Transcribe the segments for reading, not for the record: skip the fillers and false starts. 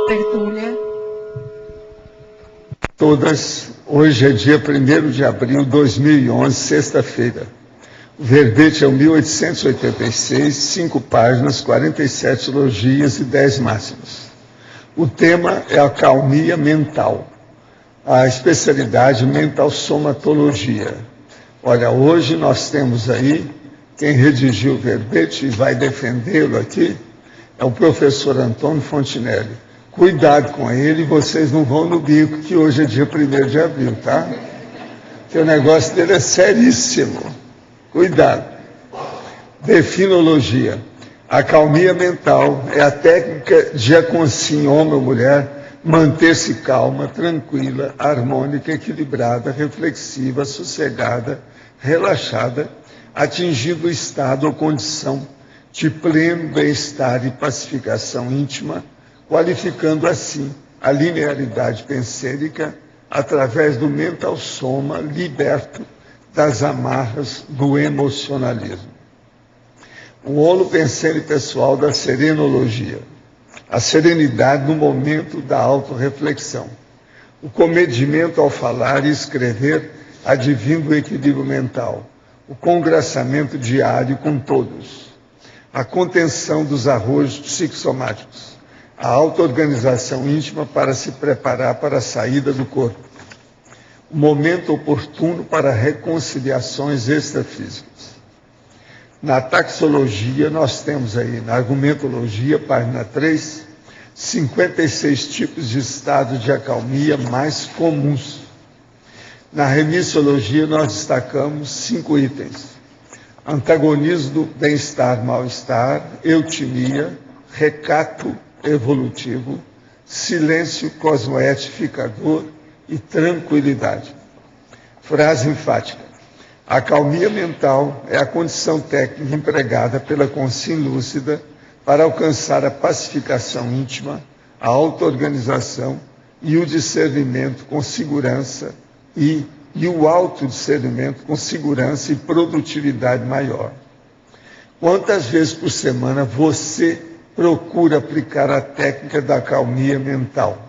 tertúlia. Todas, hoje é dia 1º de abril de 2011, sexta-feira. O verbete é o 1886, 5 páginas, 47 elogias e 10 máximas. O tema é a calmia mental, a especialidade mental somatologia. Olha, hoje nós temos aí, quem redigiu o verbete e vai defendê-lo aqui, é o professor Antônio Fontinelli. Cuidado com ele, vocês não vão no bico, que hoje é dia 1º de abril, tá? Porque o negócio dele é seríssimo. Cuidado. Definologia. A calmia mental é a técnica de aconselhar homem ou mulher manter-se calma, tranquila, harmônica, equilibrada, reflexiva, sossegada, relaxada, atingindo o estado ou condição de pleno bem-estar e pacificação íntima, qualificando assim a linearidade pensênica através do mental soma liberto das amarras do emocionalismo. O holopensene pessoal da serenologia. A serenidade no momento da autorreflexão. O comedimento ao falar e escrever advindo o equilíbrio mental. O congraçamento diário com todos. A contenção dos arrojos psicossomáticos. A auto-organização íntima para se preparar para a saída do corpo. O momento oportuno para reconciliações extrafísicas. Na taxologia, nós temos aí, na argumentologia, página 3, 56 tipos de estados de acalmia mais comuns. Na remissologia, nós destacamos 5 itens. Antagonismo do bem-estar, mal-estar, eutimia, recato evolutivo, silêncio cosmoetificador e tranquilidade. Frase enfática. A calmia mental é a condição técnica empregada pela consciência lúcida para alcançar a pacificação íntima, a auto-organização e o discernimento com segurança e o autodiscernimento com segurança e produtividade maior. Quantas vezes por semana você procura aplicar a técnica da calmia mental?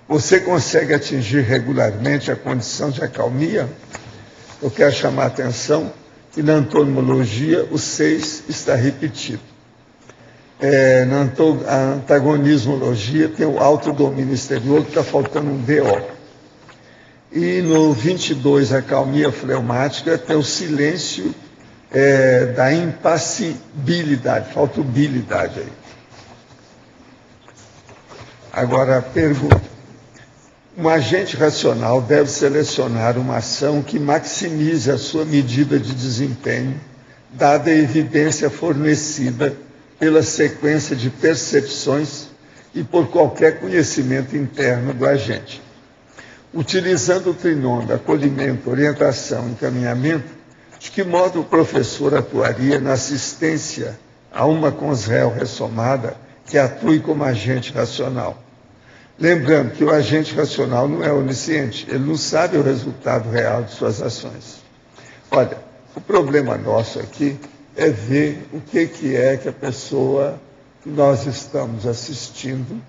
Você consegue atingir regularmente a condição de acalmia? Eu quero chamar a atenção que na antonomologia o 6 está repetido. Na antagonismologia tem o autodomínio exterior, que está faltando um DO. E no 22, a calmia fleumática, tem o silêncio da impassibilidade, falta o bilidade aí. Agora a pergunta. Um agente racional deve selecionar uma ação que maximize a sua medida de desempenho, dada a evidência fornecida pela sequência de percepções e por qualquer conhecimento interno do agente. Utilizando o trinômio acolhimento, orientação e encaminhamento, de que modo o professor atuaria na assistência a uma consréu ressomada que atue como agente racional? Lembrando que o agente racional não é onisciente, ele não sabe o resultado real de suas ações. Olha, o problema nosso aqui é ver o que é que a pessoa que nós estamos assistindo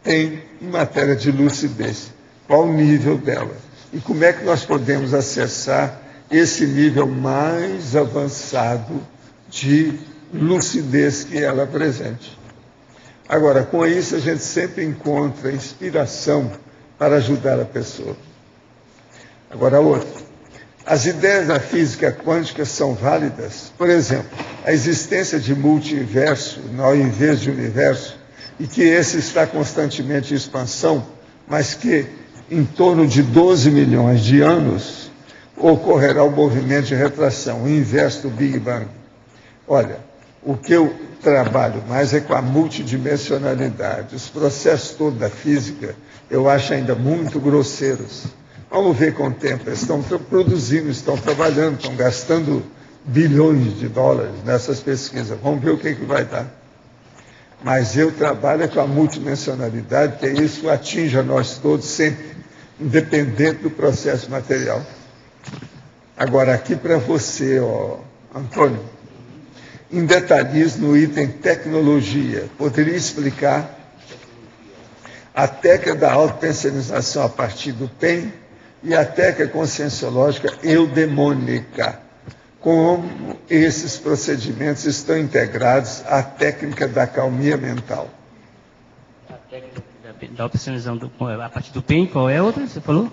tem em matéria de lucidez, qual o nível dela, e como é que nós podemos acessar esse nível mais avançado de lucidez que ela apresente. Agora, com isso, a gente sempre encontra inspiração para ajudar a pessoa. Agora, outra. As ideias da física quântica são válidas? Por exemplo, a existência de multiverso ao invés de universo, e que esse está constantemente em expansão, mas que em torno de 12 milhões de anos ocorrerá o movimento de retração, o inverso do Big Bang. Olha, o que eu trabalho mais é com a multidimensionalidade. Os processos todos da física eu acho ainda muito grosseiros. Vamos ver com o tempo. Eles estão produzindo, estão trabalhando, estão gastando bilhões de dólares nessas pesquisas. Vamos ver o que vai dar. Mas eu trabalho com a multidimensionalidade, que isso atinge a nós todos sempre, independente do processo material. Agora, aqui para você, Antônio, em detalhes no item tecnologia, poderia explicar a técnica da autopensionização a partir do PEN e a técnica conscienciológica eudemônica. Como esses procedimentos estão integrados à técnica da calmia mental. A técnica da autopensionização a partir do PEN, qual é a outra? Você falou?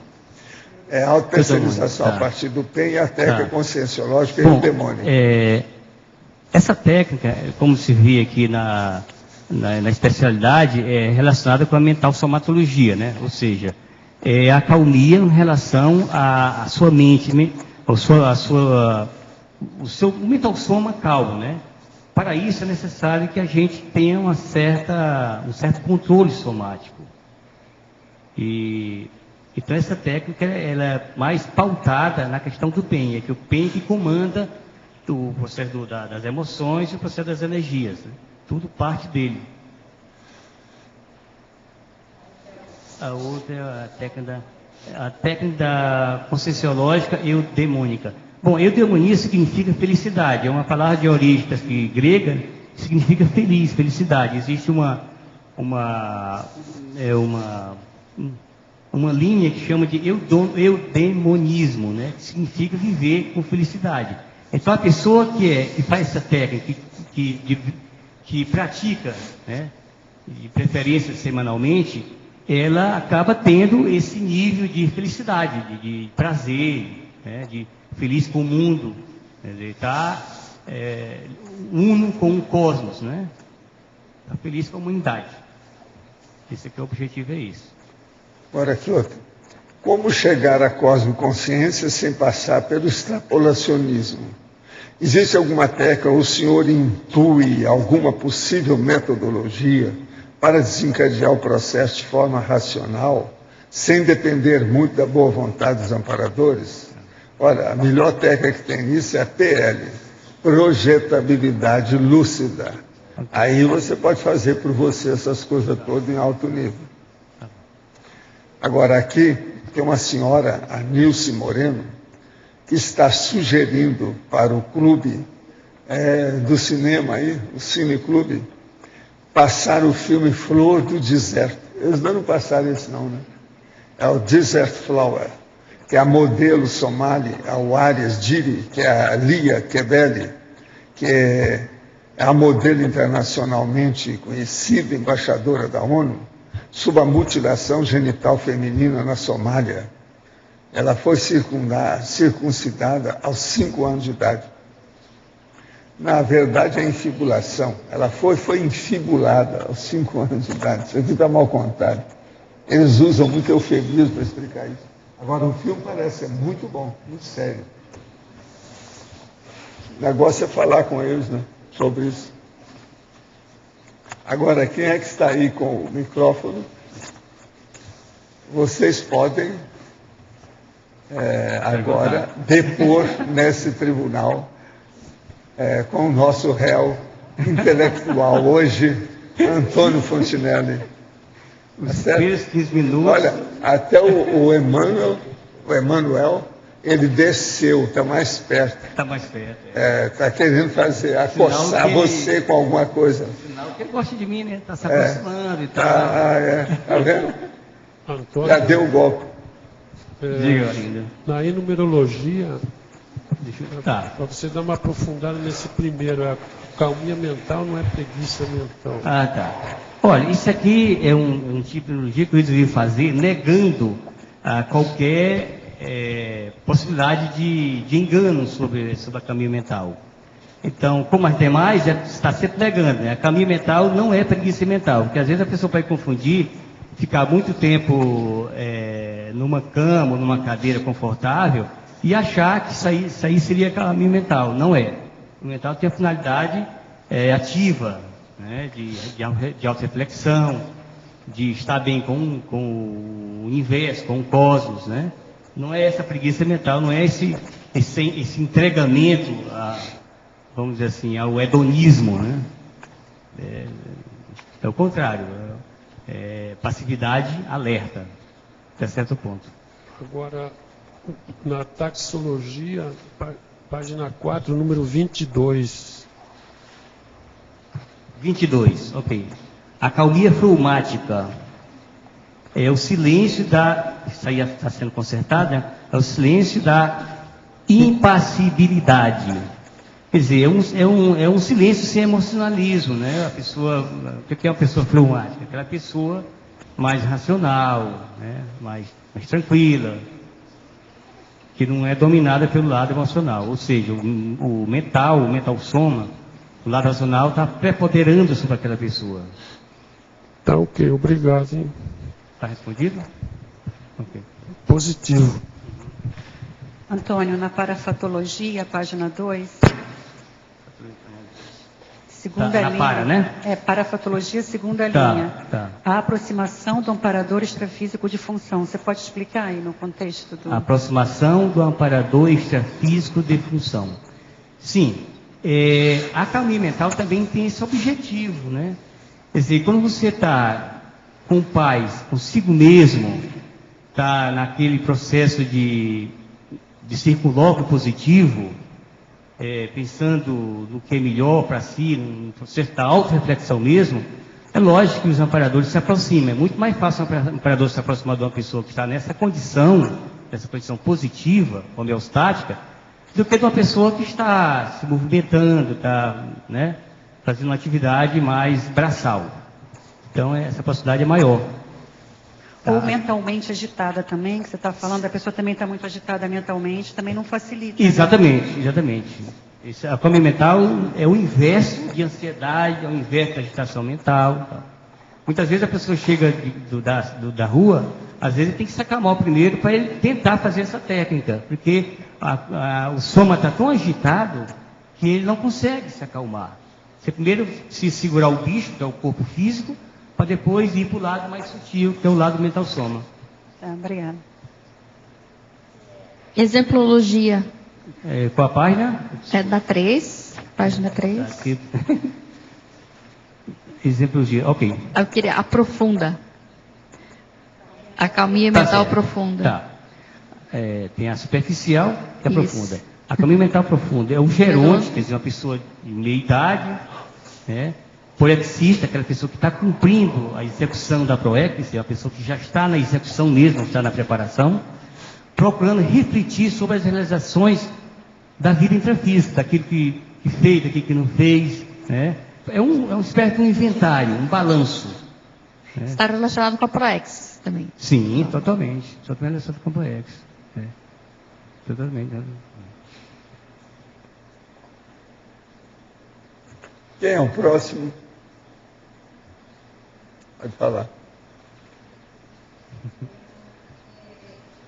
É a autopensionização a partir do PEN e a técnica conscienciológica eudemônica. Essa técnica, como se vê aqui na especialidade, é relacionada com a mental somatologia, né? Ou seja, é a calmia em relação à sua mente, o mental soma calmo, né? Para isso é necessário que a gente tenha um certo controle somático. Então essa técnica ela é mais pautada na questão do PEN, é que o PEN que comanda o processo das emoções e o processo das energias, né? Tudo parte dele. A outra é a técnica da conscienciológica eudemônica. Bom, eudemonia significa felicidade, é uma palavra de origem grega, significa feliz, felicidade. Existe uma linha que chama de eudemonismo, né? Que significa viver com felicidade. Então a pessoa que faz essa técnica, que pratica, né, de preferência semanalmente, ela acaba tendo esse nível de felicidade, de prazer, né, de feliz com o mundo, ele está uno com o cosmos, né? Está feliz com a humanidade. Esse aqui é o objetivo, é isso. Agora aqui outra. Como chegar à cosmoconsciência sem passar pelo extrapolacionismo? Existe alguma técnica, ou o senhor intui alguma possível metodologia para desencadear o processo de forma racional, sem depender muito da boa vontade dos amparadores? Olha, a melhor técnica que tem nisso é a PL, projetabilidade lúcida. Aí você pode fazer por você essas coisas todas em alto nível. Agora aqui tem uma senhora, a Nilce Moreno, que está sugerindo para o clube do cinema aí, o Cineclube, passar o filme Flor do Deserto. Eles não passaram isso não, né? É o Desert Flower, que é a modelo somali, a Warias Diri, que é a Lia Kebeli, que é a modelo internacionalmente conhecida, embaixadora da ONU, sobre a mutilação genital feminina na Somália. Ela foi circuncidada aos 5 anos de idade. Na verdade, é infibulação. Ela foi infibulada aos 5 anos de idade. Isso aqui está mal contado. Eles usam muito eufemismo para explicar isso. Agora, o filme parece ser muito bom, muito sério. O negócio é falar com eles, né, sobre isso. Agora, quem é que está aí com o micrófono? Vocês podem agora depor nesse tribunal com o nosso réu intelectual hoje, Antônio Fontinelli. Certo? 15 minutos. Olha, até o Emanuel, ele desceu, está mais perto. Está mais perto. Está querendo acossar você com alguma coisa. Sinal que ele gosta de mim, né? Está se aproximando e tal. Está vendo? Antônio, Já deu o golpe. Diga ainda. Na enumerologia, Tá. para você dar uma aprofundada nesse primeiro, a calmia mental não é preguiça mental. Ah, tá. Olha, isso aqui é um tipo de energia que eu resolvi fazer negando qualquer possibilidade de engano sobre a caminho mental. Então, como as demais, está sempre negando, né? A caminho mental não é preguiça mental, porque às vezes a pessoa pode confundir, ficar muito tempo numa cama, numa cadeira confortável, e achar que isso aí seria caminho mental. Não é. O mental tem a finalidade ativa, né? de autorreflexão, de estar bem com o universo, com o cosmos, né? Não é essa preguiça mental, não é esse entregamento, vamos dizer assim, ao hedonismo, né? É o contrário, passividade alerta, até certo ponto. Agora, na taxologia, página 4, número 22. 22, ok. A calmia fleumática. é o silêncio isso aí está sendo consertado, né? É o silêncio da impassibilidade. Quer dizer, é um silêncio sem emocionalismo, né? A pessoa, o que é uma pessoa fleumática? Aquela pessoa mais racional, né? mais tranquila, que não é dominada pelo lado emocional. Ou seja, o mental soma, o lado racional está preponderando sobre aquela pessoa. Tá ok, obrigado, hein? Está respondido? Ok. Positivo. Antônio, na parafatologia, página 2, segunda Tá, na linha. para, né? Parafatologia, segunda Tá, linha. tá. A aproximação do amparador extrafísico de função. Você pode explicar aí no contexto do... A aproximação do amparador extrafísico de função. Sim, a calmia mental também tem esse objetivo, né? Quer dizer, quando você está com paz, consigo mesmo, está naquele processo de circunlóquio positivo, pensando no que é melhor para si, num processo da auto-reflexão mesmo, é lógico que os amparadores se aproximam. É muito mais fácil um amparador se aproximar de uma pessoa que está nessa condição positiva, homeostática, do que de uma pessoa que está se movimentando, está, né, fazendo uma atividade mais braçal. Então, essa possibilidade é maior. Ou mentalmente agitada também, que você está falando, a pessoa também está muito agitada mentalmente, também não facilita. Exatamente, né? Exatamente. A calma mental é o inverso de ansiedade, é o inverso da agitação mental. Muitas vezes a pessoa chega da rua, às vezes tem que se acalmar primeiro para ele tentar fazer essa técnica, porque o soma está tão agitado que ele não consegue se acalmar. Você primeiro se segurar o bicho, que é o corpo físico, para depois ir para o lado mais sutil, que é o lado mental soma. Tá, obrigada. Exemplologia. Qual a página? É da 3, página 3. Aqui. Exemplologia, ok. Eu queria aprofunda. A calmia mental certo. profunda. Tá. Tem a superficial e a Isso. profunda. A calmia mental profunda é o geronte, quer dizer, uma pessoa de meia idade, né? Proexista, aquela pessoa que está cumprindo a execução da proex, é a pessoa que já está na execução mesmo, está na preparação, procurando refletir sobre as realizações da vida intrafísica, daquilo que fez, daquilo que não fez, né? É um espécie de um inventário, um balanço. Né? Está relacionado com a Proex também. Sim, totalmente. Totalmente relacionado com a proex. Totalmente. Quem é o próximo? Pode falar.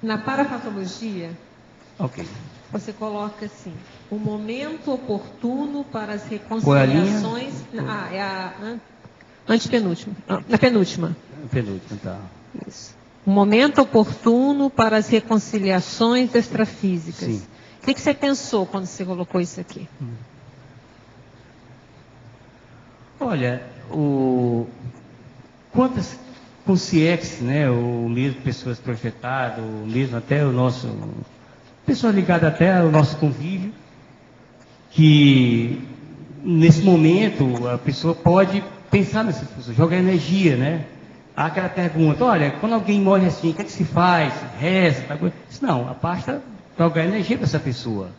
Na parapatologia, Ok. você coloca assim, o momento oportuno para as Qual é a linha? reconciliações... é a antepenúltima. Na penúltima. Penúltimo, tá. Isso. O momento oportuno para as reconciliações extrafísicas. Sim. O que você pensou quando você colocou isso aqui? Olha, quantas consciências, né, ou mesmo pessoas projetadas, ou mesmo até o nosso, pessoas ligadas até ao nosso convívio, que nesse momento a pessoa pode pensar nessas pessoas, jogar energia, né? Há aquela pergunta, olha, quando alguém morre assim, o que é que se faz? Reza, tá? Não, a pasta jogar energia para essa pessoa.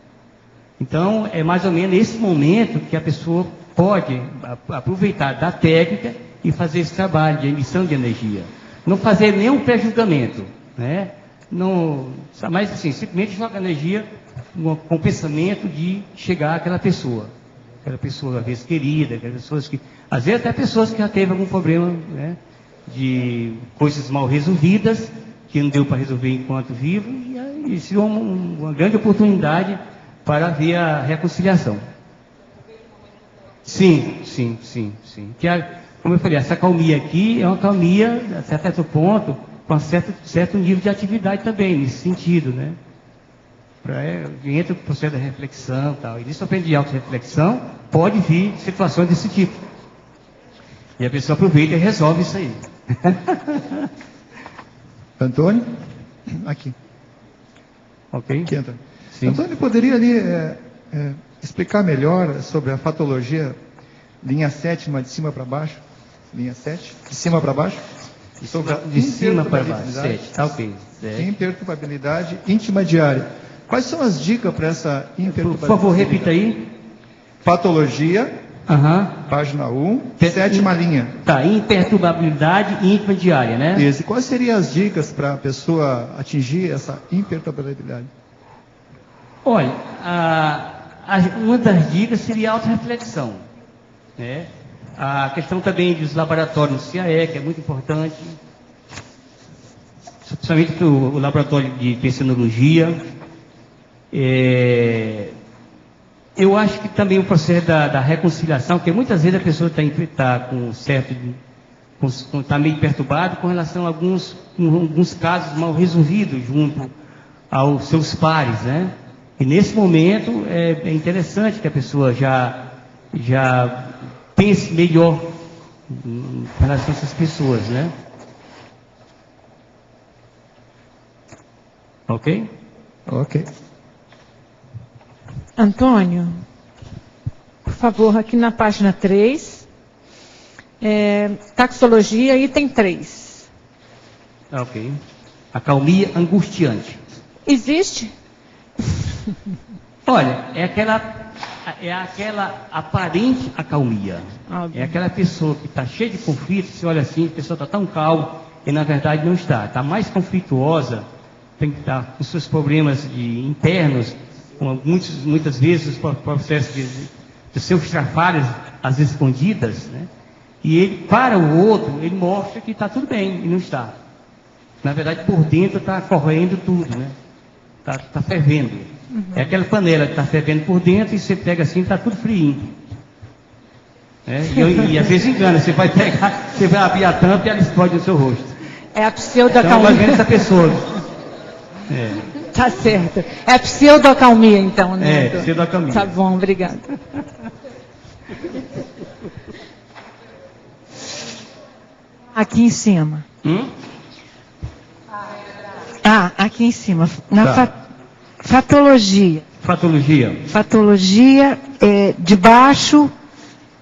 Então, é mais ou menos nesse momento que a pessoa pode aproveitar da técnica e fazer esse trabalho de emissão de energia. Não fazer nenhum pré-julgamento, né? Não, mas assim, simplesmente joga energia com o pensamento de chegar àquela pessoa, às vezes querida, aquelas pessoas que, às vezes até pessoas que já teve algum problema, né, de coisas mal resolvidas, que não deu para resolver enquanto vivo, e aí isso é uma grande oportunidade para haver a reconciliação. Sim. Que como eu falei, essa calmia aqui é uma calmia, a certo ponto, com certo nível de atividade também, nesse sentido, né? Entra o processo da reflexão e tal. E nisso aprende de auto-reflexão, pode vir situações desse tipo. E a pessoa aproveita e resolve isso aí. Antônio? Aqui. Ok? Aqui, Antônio. Sim. Antônio, poderia ali explicar melhor sobre a fatologia linha 7, de cima para baixo? Linha 7, de cima para baixo? sobre a De cima para baixo. imperturbabilidade. 7, tá ok. 7. Imperturbabilidade íntima diária. Quais são as dicas para essa Por imperturbabilidade? favor, repita aí. Patologia, Aham. página 1, sétima linha. Tá, imperturbabilidade íntima diária, né? Isso. E quais seriam as dicas para a pessoa atingir essa imperturbabilidade? Olha, uma das dicas seria a autorreflexão, né? A questão também dos laboratórios no CIAE, que é muito importante, principalmente o laboratório de pensionologia. Eu acho que também o processo da reconciliação, porque muitas vezes a pessoa está com certo, está meio perturbado com relação a alguns casos mal resolvidos junto aos seus pares, né? E nesse momento é interessante que a pessoa já pense melhor em relação a essas pessoas, né? Ok? Ok. Antônio, por favor, aqui na página 3, taxologia, item 3. Ok. Acalmia angustiante. Existe? Olha, é aquela aparente acalmia. É aquela pessoa que está cheia de conflito, você olha assim, a pessoa está tão calma, e na verdade não está. Está mais conflituosa, tem que estar com seus problemas internos, com muitas vezes os processos de seus trafalhos, às vezes escondidas, né? E ele, para o outro, ele mostra que está tudo bem, e não está. Na verdade, por dentro está correndo tudo, né? Está fervendo. Uhum. É aquela panela que está fervendo por dentro e você pega assim e está tudo friinho. E às vezes engana, você vai abrir a tampa e ela explode no seu rosto. É a pseudocalmia. Então, vai vendo essa pessoa. Tá certo. É a pseudocalmia, então, né? Pseudocalmia. Tá bom, obrigada. Aqui em cima. Aqui em cima. Na fatologia. Fatologia. Fatologia de baixo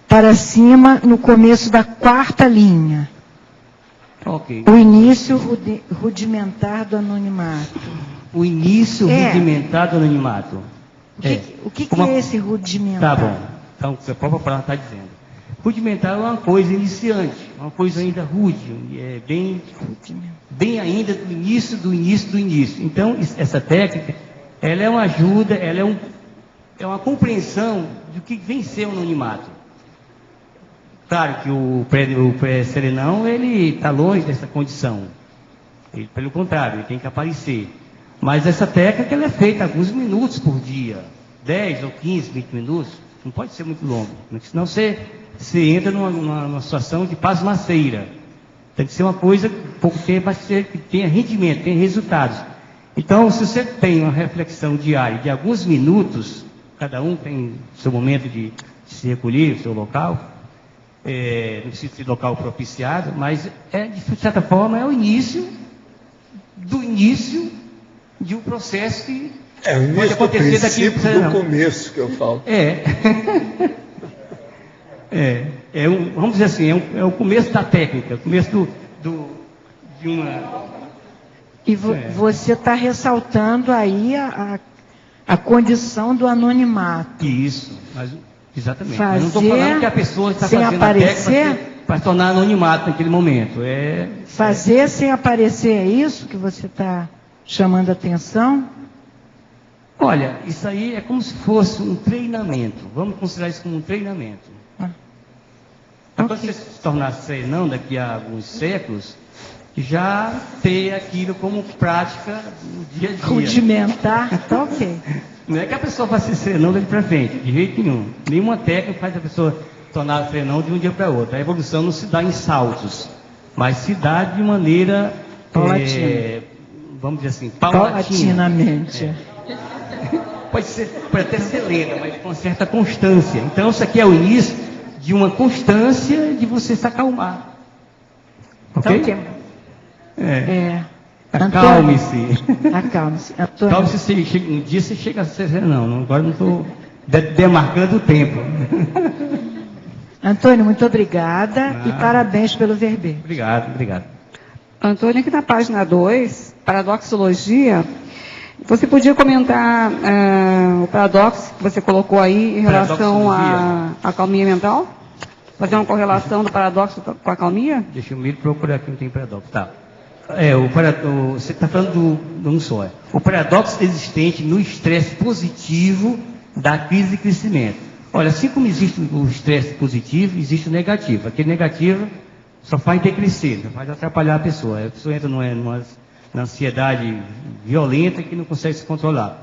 para cima, no começo da 4ª linha. Ok. O início rudimentar do anonimato. O início rudimentar do anonimato. O que é esse rudimentar? Tá bom. Então, a própria palavra está dizendo. Rudimentar é uma coisa iniciante, uma coisa ainda rude, bem ainda do início. Então, essa técnica, ela é uma ajuda, ela é uma compreensão do que vem ser o anonimato. Claro que o pré-serenão, ele está longe dessa condição. Ele, pelo contrário, ele tem que aparecer. Mas essa técnica, ela é feita alguns minutos por dia. 10 ou 15, 20 minutos. Não pode ser muito longo. Senão você entra numa situação de pasmaceira. Tem que ser uma coisa, pouco tempo, mas que tenha rendimento, tenha resultados. Então, se você tem uma reflexão diária de alguns minutos, cada um tem seu momento de se recolher, seu local, não precisa ser local propiciado, mas, de certa forma, é o início de um processo que o início do princípio do começo que eu falo. Vamos dizer assim, é o começo da técnica, o começo de uma... E você está ressaltando aí a condição do anonimato. Isso, exatamente. Mas não estou falando que a pessoa está fazendo aparecer, a técnica para se tornar anonimato naquele momento. Fazer sem aparecer, é isso que você está chamando a atenção? Olha, isso aí é como se fosse um treinamento. Vamos considerar isso como um treinamento. Quando você se tornar serenão daqui a alguns séculos, já ter aquilo como prática no dia a dia. Rudimentar, tá ok. Não é que a pessoa vai ser serenão daqui para frente, de jeito nenhum. Nenhuma técnica faz a pessoa tornar serenão de um dia para outro. A evolução não se dá em saltos, mas se dá de maneira, vamos dizer assim, paulatinamente. Pode até ser lenta, mas com certa constância. Então, isso aqui é o início de uma constância de você se acalmar. Ok? Acalme-se. Acalme-se. Acalme-se, um dia você chega a ser serenão. Agora não estou demarcando o tempo. Antônio, muito obrigada e parabéns pelo verbete. Obrigado. Antônio, aqui na página 2, paradoxologia, você podia comentar o paradoxo que você colocou aí em relação à calmia mental? Fazer uma correlação do paradoxo com a calmia? Deixa eu me procurar aqui, não tem paradoxo. Tá. Você está falando de um só. O paradoxo existente no estresse positivo da crise de crescimento. Olha, assim como existe o estresse positivo, existe o negativo. Aquele negativo só faz decrescer, só faz atrapalhar a pessoa. A pessoa entra numa ansiedade violenta que não consegue se controlar.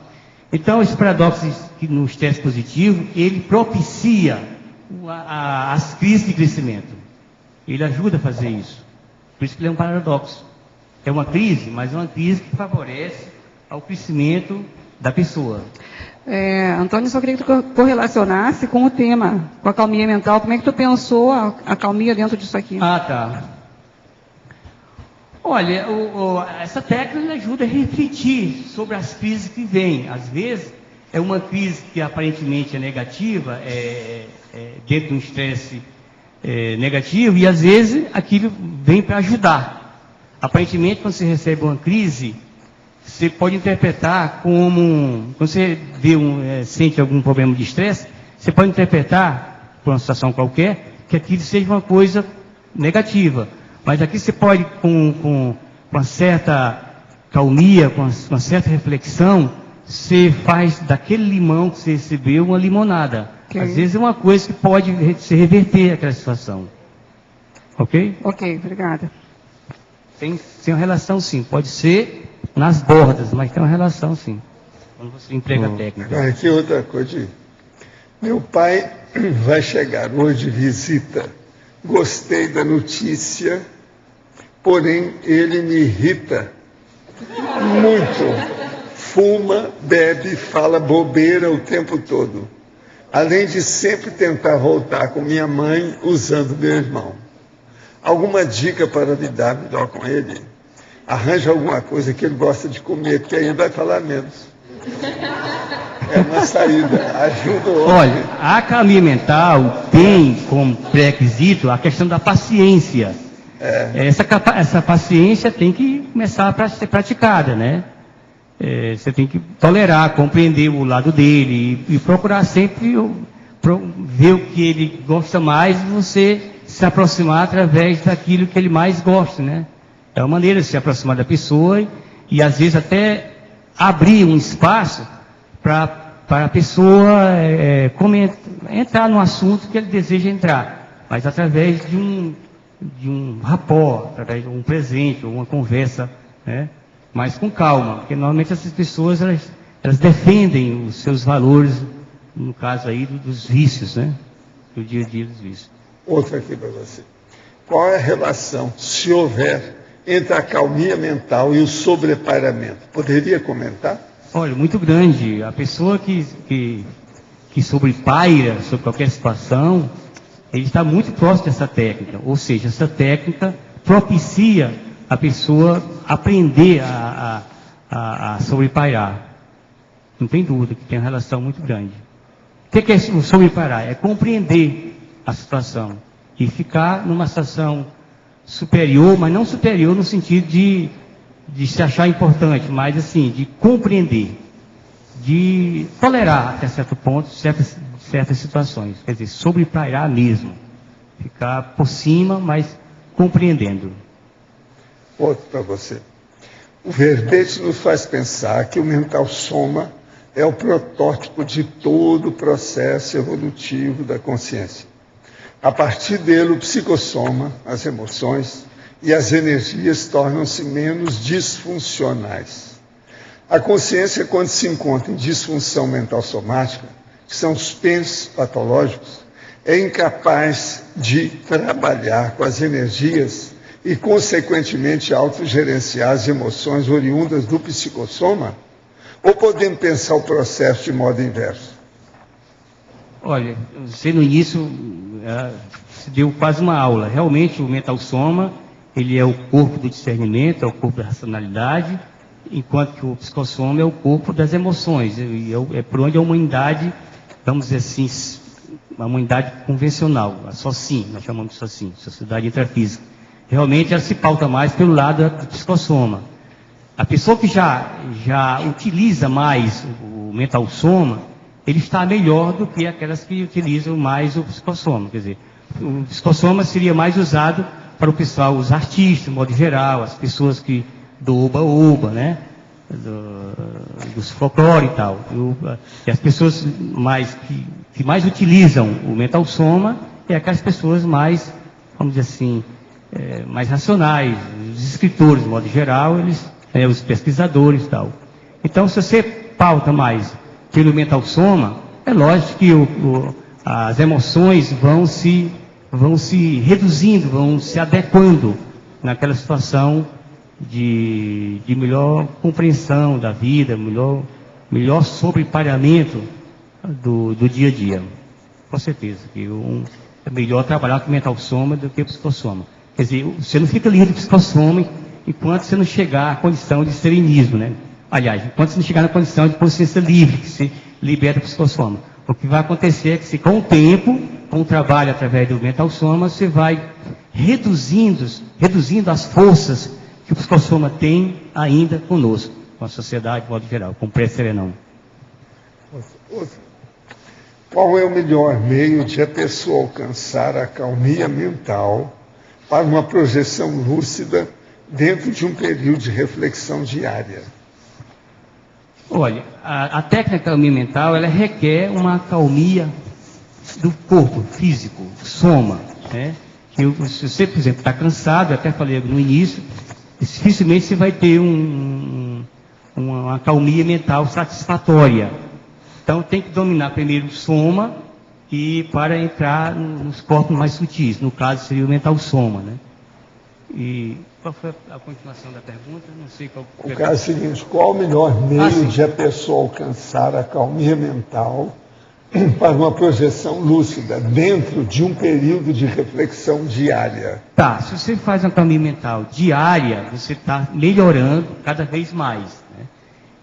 Então, esse paradoxo no estresse positivo, ele propicia as crises de crescimento. Ele ajuda a fazer isso. Por isso que ele é um paradoxo. É uma crise, mas é uma crise que favorece ao crescimento da pessoa. Antônio, só queria que tu correlacionasse com o tema, com a calmia mental. Como é que tu pensou a calmia dentro disso aqui? Ah, tá. Olha, essa técnica ajuda a refletir sobre as crises que vêm. Às vezes, é uma crise que aparentemente é negativa, dentro de um estresse negativo, e às vezes aquilo vem para ajudar. Aparentemente, quando você recebe uma crise, você pode interpretar como, quando você sente algum problema de estresse, você pode interpretar, por uma situação qualquer, que aquilo seja uma coisa negativa. Mas aqui você pode, com uma certa calmia, com uma certa reflexão, você faz daquele limão que você recebeu uma limonada. Okay. Às vezes é uma coisa que pode se reverter aquela situação. Ok? Ok, obrigada. Tem uma relação, sim. Pode ser nas bordas, mas tem uma relação, sim. Quando você emprega a técnica. Aqui outra coisa. Meu pai vai chegar hoje de visita. Gostei da notícia, porém ele me irrita muito. Fuma, bebe, fala bobeira o tempo todo. Além de sempre tentar voltar com minha mãe usando meu irmão. Alguma dica para lidar melhor com ele? Arranja alguma coisa que ele gosta de comer, porque aí ele vai falar menos. É uma saída, ajuda o homem. Olha, a calmia mental tem como pré-requisito a questão da paciência. Essa paciência tem que começar a ser praticada, né? Você tem que tolerar, compreender o lado dele e procurar sempre ver o que ele gosta mais e você se aproximar através daquilo que ele mais gosta, né? É uma maneira de se aproximar da pessoa e às vezes até abrir um espaço para a pessoa entrar no assunto que ele deseja entrar, mas através de um rapport, através de um presente, ou uma conversa, né? Mas com calma, porque normalmente essas pessoas elas defendem os seus valores, no caso aí dos vícios, né? Do dia a dia dos vícios. Outra aqui para você. Qual é a relação, se houver, entre a calmia mental e o sobrepairamento? Poderia comentar? Olha, muito grande. A pessoa que sobrepaira sobre qualquer situação, ele está muito próximo dessa técnica. Ou seja, essa técnica propicia a pessoa aprender a sobrepairar. Não tem dúvida que tem uma relação muito grande. O que é o sobrepairar? É compreender a situação e ficar numa situação superior, mas não superior no sentido de se achar importante, mas assim, de compreender, de tolerar até certo ponto certas situações. Quer dizer, sobrepairar mesmo. Ficar por cima, mas compreendendo. Outro para você. O verbete nos faz pensar que o mental soma é o protótipo de todo o processo evolutivo da consciência. A partir dele, o psicossoma, as emoções e as energias tornam-se menos disfuncionais. A consciência, quando se encontra em disfunção mental somática, que são os PENs patológicos, é incapaz de trabalhar com as energias e, consequentemente, autogerenciar as emoções oriundas do psicossoma? Ou podemos pensar o processo de modo inverso? Olha, você no início se deu quase uma aula. Realmente o mental soma, ele é o corpo do discernimento, é o corpo da racionalidade, enquanto que o psicossoma é o corpo das emoções. É por onde a humanidade, vamos dizer assim, a humanidade convencional, a SOCIM, nós chamamos de SOCIM, Sociedade Intrafísica, realmente ela se pauta mais pelo lado do psicossoma. A pessoa que já utiliza mais o mental soma, ele está melhor do que aquelas que utilizam mais o psicossoma. Quer dizer, o psicossoma seria mais usado para o pessoal, os artistas, de modo geral, as pessoas que do oba-oba, né? Dos folclore e tal. E as pessoas que mais utilizam o mental soma é aquelas pessoas mais, vamos dizer assim, mais racionais, os escritores, de modo geral, os pesquisadores e tal. Então, se você pauta mais pelo mental soma, é lógico que as emoções vão se reduzindo, vão se adequando naquela situação de melhor compreensão da vida, melhor sobreparamento do dia a dia. Com certeza, que é melhor trabalhar com mental soma do que psicossoma. Quer dizer, você não fica livre do psicossoma enquanto você não chegar à condição de serenismo, né? Aliás, enquanto você não chegar na condição de consciência livre, que se liberta do psicossoma. O que vai acontecer é que, com o tempo, com o trabalho através do mental soma, você vai reduzindo as forças que o psicossoma tem ainda conosco, com a sociedade, de modo geral, com o pré-serenão. Qual é o melhor meio de a pessoa alcançar a calmia mental para uma projeção lúcida dentro de um período de reflexão diária? Olha, a técnica de calmia mental, ela requer uma calmia do corpo físico, soma, né? Se você, por exemplo, está cansado, eu até falei no início, dificilmente você vai ter uma calmia mental satisfatória. Então tem que dominar primeiro o soma e para entrar nos corpos mais sutis. No caso seria o mental soma, né? E qual foi a continuação da pergunta? Não sei qual. O caso é o seguinte: qual o melhor meio de a pessoa alcançar a calmia mental para uma projeção lúcida dentro de um período de reflexão diária? Tá, se você faz uma calmia mental diária, você está melhorando cada vez mais, né?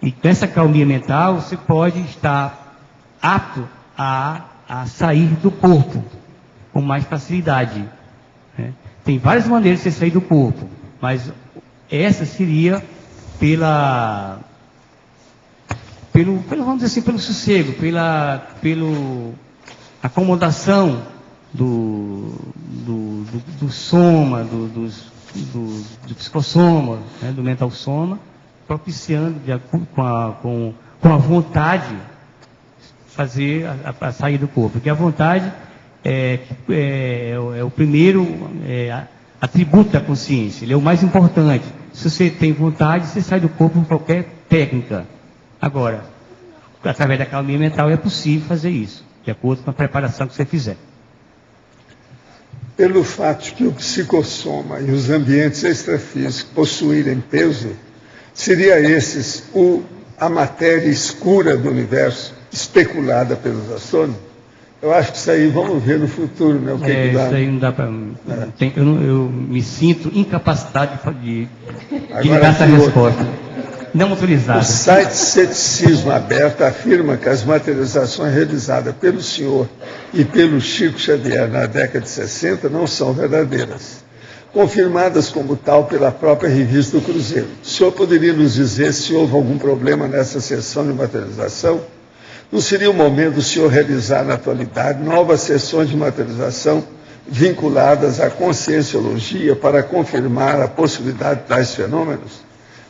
E com essa calmia mental, você pode estar apto a sair do corpo com mais facilidade, né? Tem várias maneiras de você sair do corpo, mas essa seria pelo, vamos dizer assim, pelo sossego, pela acomodação do soma, do psicossoma, né, do mental soma, propiciando com a vontade fazer a saída do corpo. Porque a vontade é o primeiro atributo da consciência, ele é o mais importante. Se você tem vontade, você sai do corpo com qualquer técnica. Agora, através da calmia mental é possível fazer isso, de acordo com a preparação que você fizer. Pelo fato de que o psicossoma e os ambientes extrafísicos possuírem peso, seria a matéria escura do universo especulada pelos astrônomos? Eu acho que isso aí vamos ver no futuro, né? O que que dá. Isso aí não dá para. Eu me sinto incapacitado de dar essa resposta. Não autorizado. O site Ceticismo Aberto afirma que as materializações realizadas pelo senhor e pelo Chico Xavier na década de 60 não são verdadeiras, confirmadas como tal pela própria revista do Cruzeiro. O senhor poderia nos dizer se houve algum problema nessa sessão de materialização? Não seria o momento do senhor realizar na atualidade novas sessões de materialização vinculadas à conscienciologia para confirmar a possibilidade de tais fenômenos?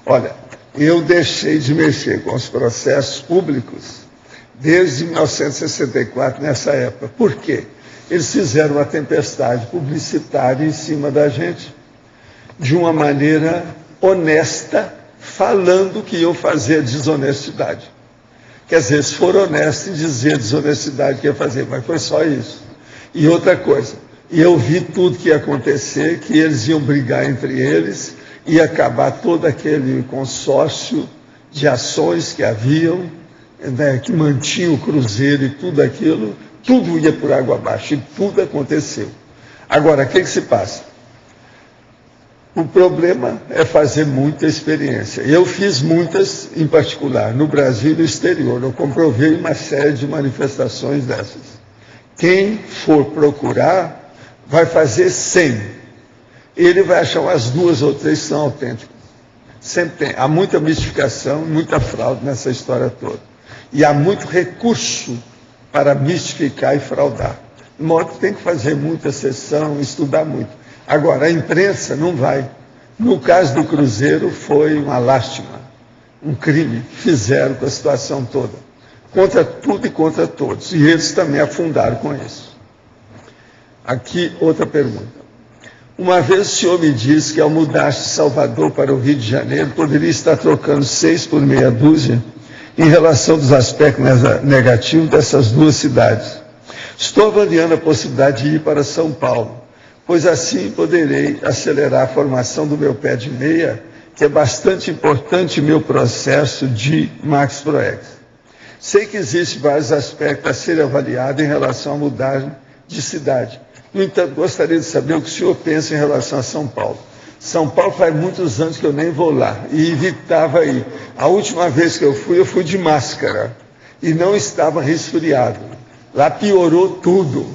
Olha, eu deixei de mexer com os processos públicos desde 1964, nessa época. Por quê? Eles fizeram uma tempestade publicitária em cima da gente, de uma maneira honesta, falando que eu fazia desonestidade. Quer dizer, se for honesto em dizer desonestidade que ia fazer, mas foi só isso. E outra coisa, eu vi tudo que ia acontecer, que eles iam brigar entre eles, ia acabar todo aquele consórcio de ações que haviam, né, que mantinha o Cruzeiro e tudo aquilo, tudo ia por água abaixo, e tudo aconteceu. Agora, o que se passa? O problema é fazer muita experiência. Eu fiz muitas, em particular, no Brasil e no exterior. Eu comprovei uma série de manifestações dessas. Quem for procurar, vai fazer 100. ele vai achar umas 2 ou 3 que são autênticas. Sempre tem. Há muita mistificação, muita fraude nessa história toda. E há muito recurso para mistificar e fraudar. De modo que tem que fazer muita sessão, estudar muito. Agora, a imprensa não vai. No caso do Cruzeiro, foi uma lástima, um crime que fizeram com a situação toda. Contra tudo e contra todos. E eles também afundaram com isso. Aqui, outra pergunta. Uma vez o senhor me disse que ao mudar de Salvador para o Rio de Janeiro, poderia estar trocando 6 por meia dúzia em relação dos aspectos negativos dessas 2 cidades. Estou avaliando a possibilidade de ir para São Paulo, pois assim poderei acelerar a formação do meu pé de meia, que é bastante importante no meu processo de Max Proex. Sei que existem vários aspectos a serem avaliados em relação a mudar de cidade. No entanto, gostaria de saber o que o senhor pensa em relação a São Paulo. São Paulo faz muitos anos que eu nem vou lá e evitava ir. A última vez que eu fui de máscara e não estava resfriado. Lá piorou tudo.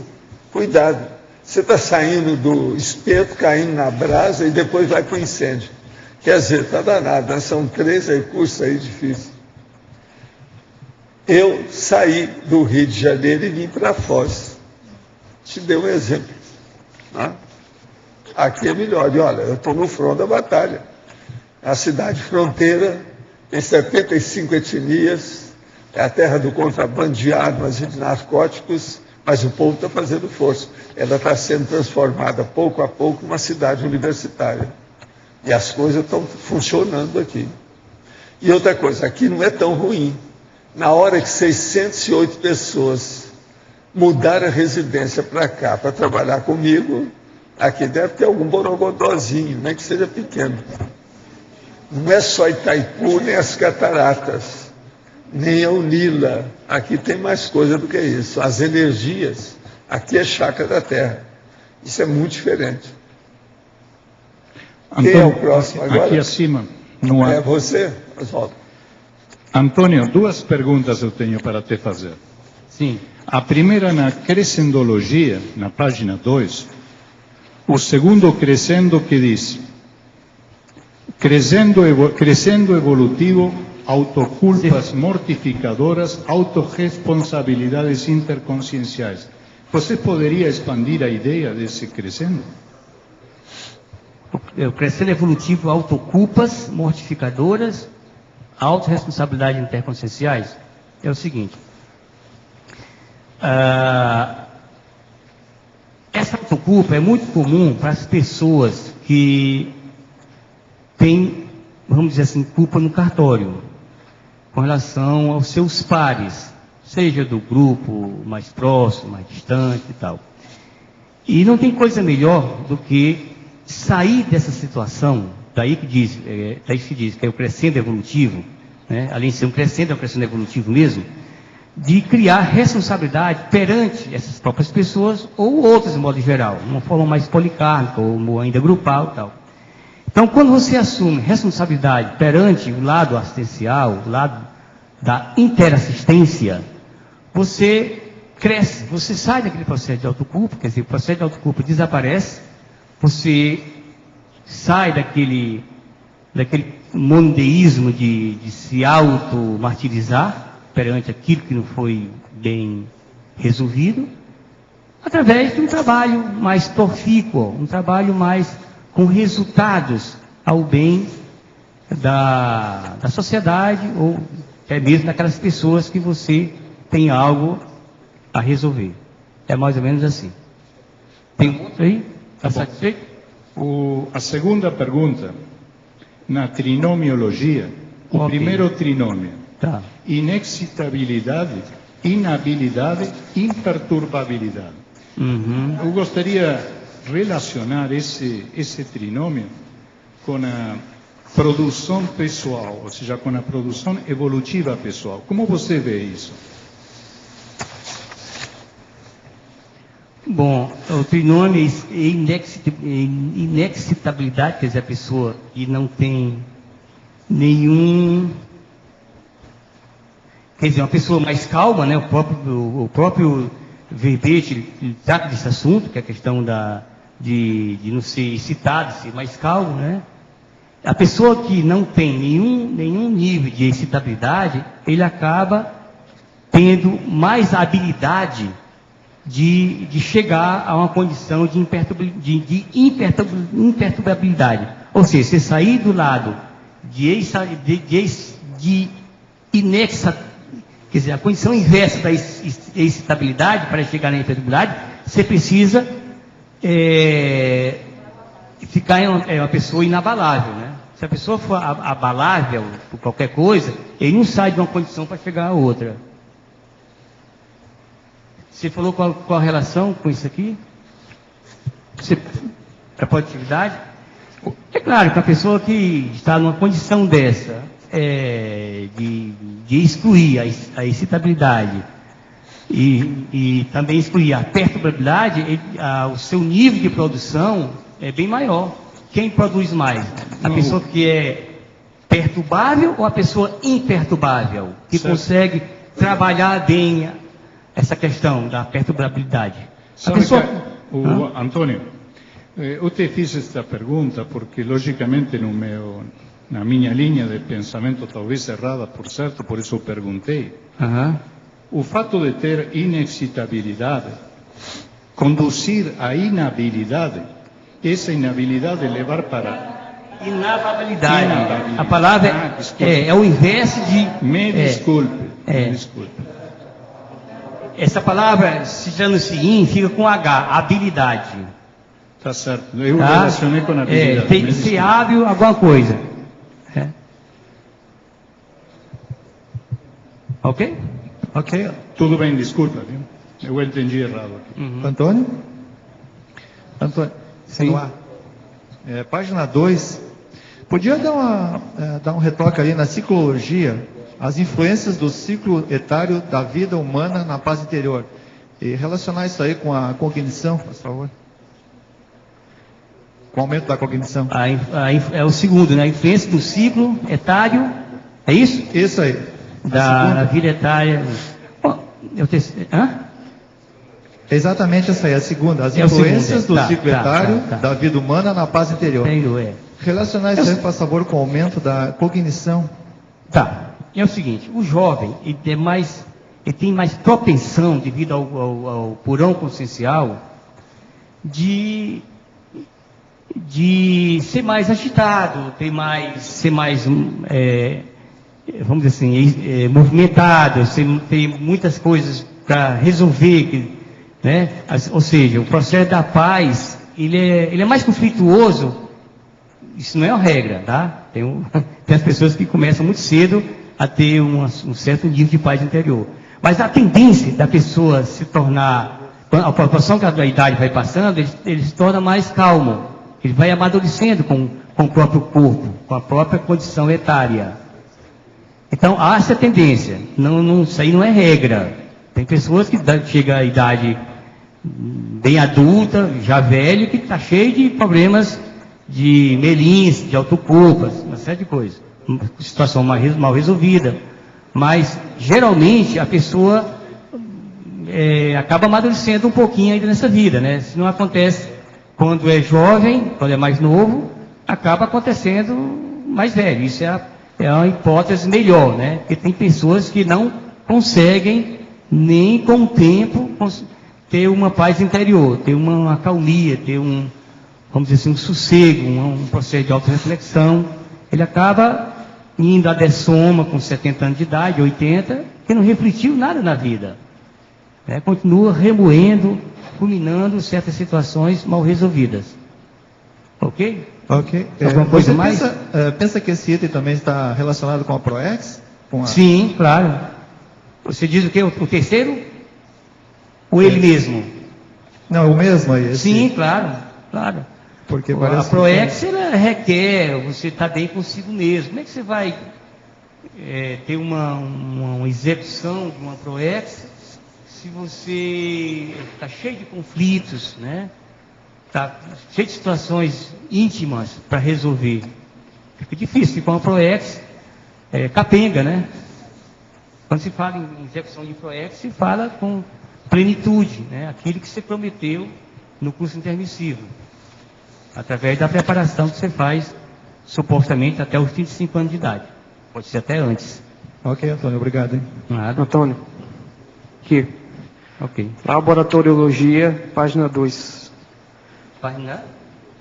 Cuidado, você está saindo do espeto, caindo na brasa e depois vai para o incêndio. Quer dizer, está danado, né? São 3 recursos aí difíceis. Eu saí do Rio de Janeiro e vim para Foz. Te dei um exemplo. Né? Aqui é melhor. E olha, eu estou no front da batalha. A cidade fronteira tem 75 etnias, é a terra do contrabando de armas e de narcóticos, mas o povo está fazendo força. Ela está sendo transformada pouco a pouco numa cidade universitária. E as coisas estão funcionando aqui. E outra coisa, aqui não é tão ruim. Na hora que 608 pessoas mudaram a residência para cá, para trabalhar comigo, aqui deve ter algum borogodózinho, nem que seja pequeno. Não é só Itaipu, nem as cataratas, nem a Unila. Aqui tem mais coisa do que isso. As energias, aqui é chácara da terra. Isso é muito diferente. Antônio, quem é o próximo agora? Aqui acima. No ar. É você, Oswaldo. Antônio, 2 perguntas eu tenho para te fazer. Sim. A primeira na crescendologia, na página 2, o segundo crescendo que diz, crescendo evolutivo, autoculpas mortificadoras, autorresponsabilidades interconscienciais. Você poderia expandir a ideia desse crescendo? O crescendo evolutivo, autoculpas mortificadoras, autorresponsabilidade interconscienciais, é o seguinte. Essa autoculpa é muito comum para as pessoas que têm, vamos dizer assim, culpa no cartório, com relação aos seus pares, seja do grupo mais próximo, mais distante e tal. E não tem coisa melhor do que sair dessa situação, daí que se diz que é o crescendo evolutivo, né? Além de ser um crescendo, é um crescendo evolutivo mesmo, de criar responsabilidade perante essas próprias pessoas ou outras, de modo geral, de uma forma mais policármica ou ainda grupal e tal. Então, quando você assume responsabilidade perante o lado assistencial, o lado da interassistência, você cresce, você sai daquele processo de autoculpa, quer dizer, o processo de autoculpa desaparece, você sai daquele monoteísmo de se auto-martirizar perante aquilo que não foi bem resolvido, através de um trabalho mais profícuo, um trabalho mais com resultados ao bem da sociedade ou até mesmo daquelas pessoas que você tem algo a resolver. É mais ou menos assim. Tem outro aí? Está satisfeito? A segunda pergunta, na trinomiologia, o primeiro trinômio. Tá. Inexcitabilidade, inabilidade, imperturbabilidade. Eu gostaria de relacionar esse trinômio com a produção pessoal, ou seja, com a produção evolutiva pessoal. Como você vê isso? Bom, o trinômio é inexcitabilidade, quer dizer, a pessoa que não tem nenhum... Quer dizer, uma pessoa mais calma, né? O próprio verbete trata desse assunto, que é a questão da de não ser excitado, ser mais calmo, né? A pessoa que não tem nenhum nível de excitabilidade, ele acaba tendo mais habilidade de chegar a uma condição de imperturbabilidade. Ou seja, você sair do lado de inexa, quer dizer, a condição inversa da excitabilidade para chegar na imperturbabilidade, você precisa ficar uma pessoa inabalável, né? Se a pessoa for abalável por qualquer coisa, ele não sai de uma condição para chegar a outra. Você falou qual a relação com isso aqui? Para a produtividade? É claro que a pessoa que está numa condição dessa, de excluir a excitabilidade e também excluir a perturbabilidade, o seu nível de produção é bem maior. Quem produz mais? A pessoa que é perturbável ou a pessoa imperturbável? Que consegue trabalhar bem essa questão da perturbabilidade? Antônio, eu te fiz esta pergunta porque, logicamente, na minha linha de pensamento, talvez errada, por isso eu perguntei. O fato de ter inexcitabilidade, conduzir à inabilidade, essa inabilidade levar para... Inabilidade. A palavra é o inverso de... Me desculpe. Essa palavra, se chama-se in, fica com H, habilidade. Tá certo. Eu relacionei com a habilidade. Tem que ser hábil alguma coisa. Ok? Ok. Tudo bem, desculpa, viu? Eu entendi errado aqui. Antônio? Sim. Página 2. Podia dar um retoque ali na ciclologia, as influências do ciclo etário da vida humana na paz interior. E relacionar isso aí com a cognição, por favor. Com o aumento da cognição. É o segundo, né? A influência do ciclo etário, é isso? Isso aí. Da vida etária. Exatamente essa aí, a segunda. As influências do ciclo etário da vida humana na paz interior. Relacionar isso aí, por favor, com o aumento da cognição. É o seguinte, o jovem, ele tem mais propensão, devido ao porão consciencial, de ser mais agitado, ser mais, vamos dizer assim, movimentado, ter muitas coisas para resolver, né? Ou seja, o processo da paz, ele é mais conflituoso. Isso não é uma regra, tá? Tem as pessoas que começam muito cedo a ter um certo nível de paz interior. Mas a tendência da pessoa se tornar, a proporção que a idade vai passando, ele se torna mais calmo. Ele vai amadurecendo com o próprio corpo, com a própria condição etária. Então, há essa tendência. Isso aí não é regra. Tem pessoas que chegam à idade bem adulta, já velho, que está cheio de problemas de melins, de autoculpas, uma série de coisas. Situação mal resolvida. Mas, geralmente, a pessoa acaba amadurecendo um pouquinho ainda nessa vida, né? Se não acontece quando é jovem, quando é mais novo, acaba acontecendo mais velho. Isso é uma hipótese melhor, né? Porque tem pessoas que não conseguem, nem com o tempo, ter uma paz interior, ter uma calmia, ter vamos dizer assim, um sossego, um processo de autorreflexão. Ele acaba indo a dessoma com 70 anos de idade, 80, que não refletiu nada na vida. Né? Continua remoendo, ruminando certas situações mal resolvidas. Ok? Ok. Alguma coisa mais? Pensa que esse item também está relacionado com a PROEX? Sim, claro. Você diz o quê? O terceiro? Ou ele mesmo? Não, o mesmo aí. Sim, claro. Porque a PROEX ela requer você estar bem consigo mesmo. Como é que você vai ter uma execução de uma PROEX se você está cheio de conflitos, né? Está cheio de situações íntimas para resolver? Fica difícil. Fica uma PROEX capenga, né? Quando se fala em execução de PROEX, se fala com plenitude, né? Aquilo que você prometeu no curso intermissivo. através da preparação que você faz, supostamente, até os 35 anos de idade. Pode ser até antes. Ok, Antônio, obrigado. Hein? Nada. Antônio, aqui. Ok. Laboratoriologia, página 2. Página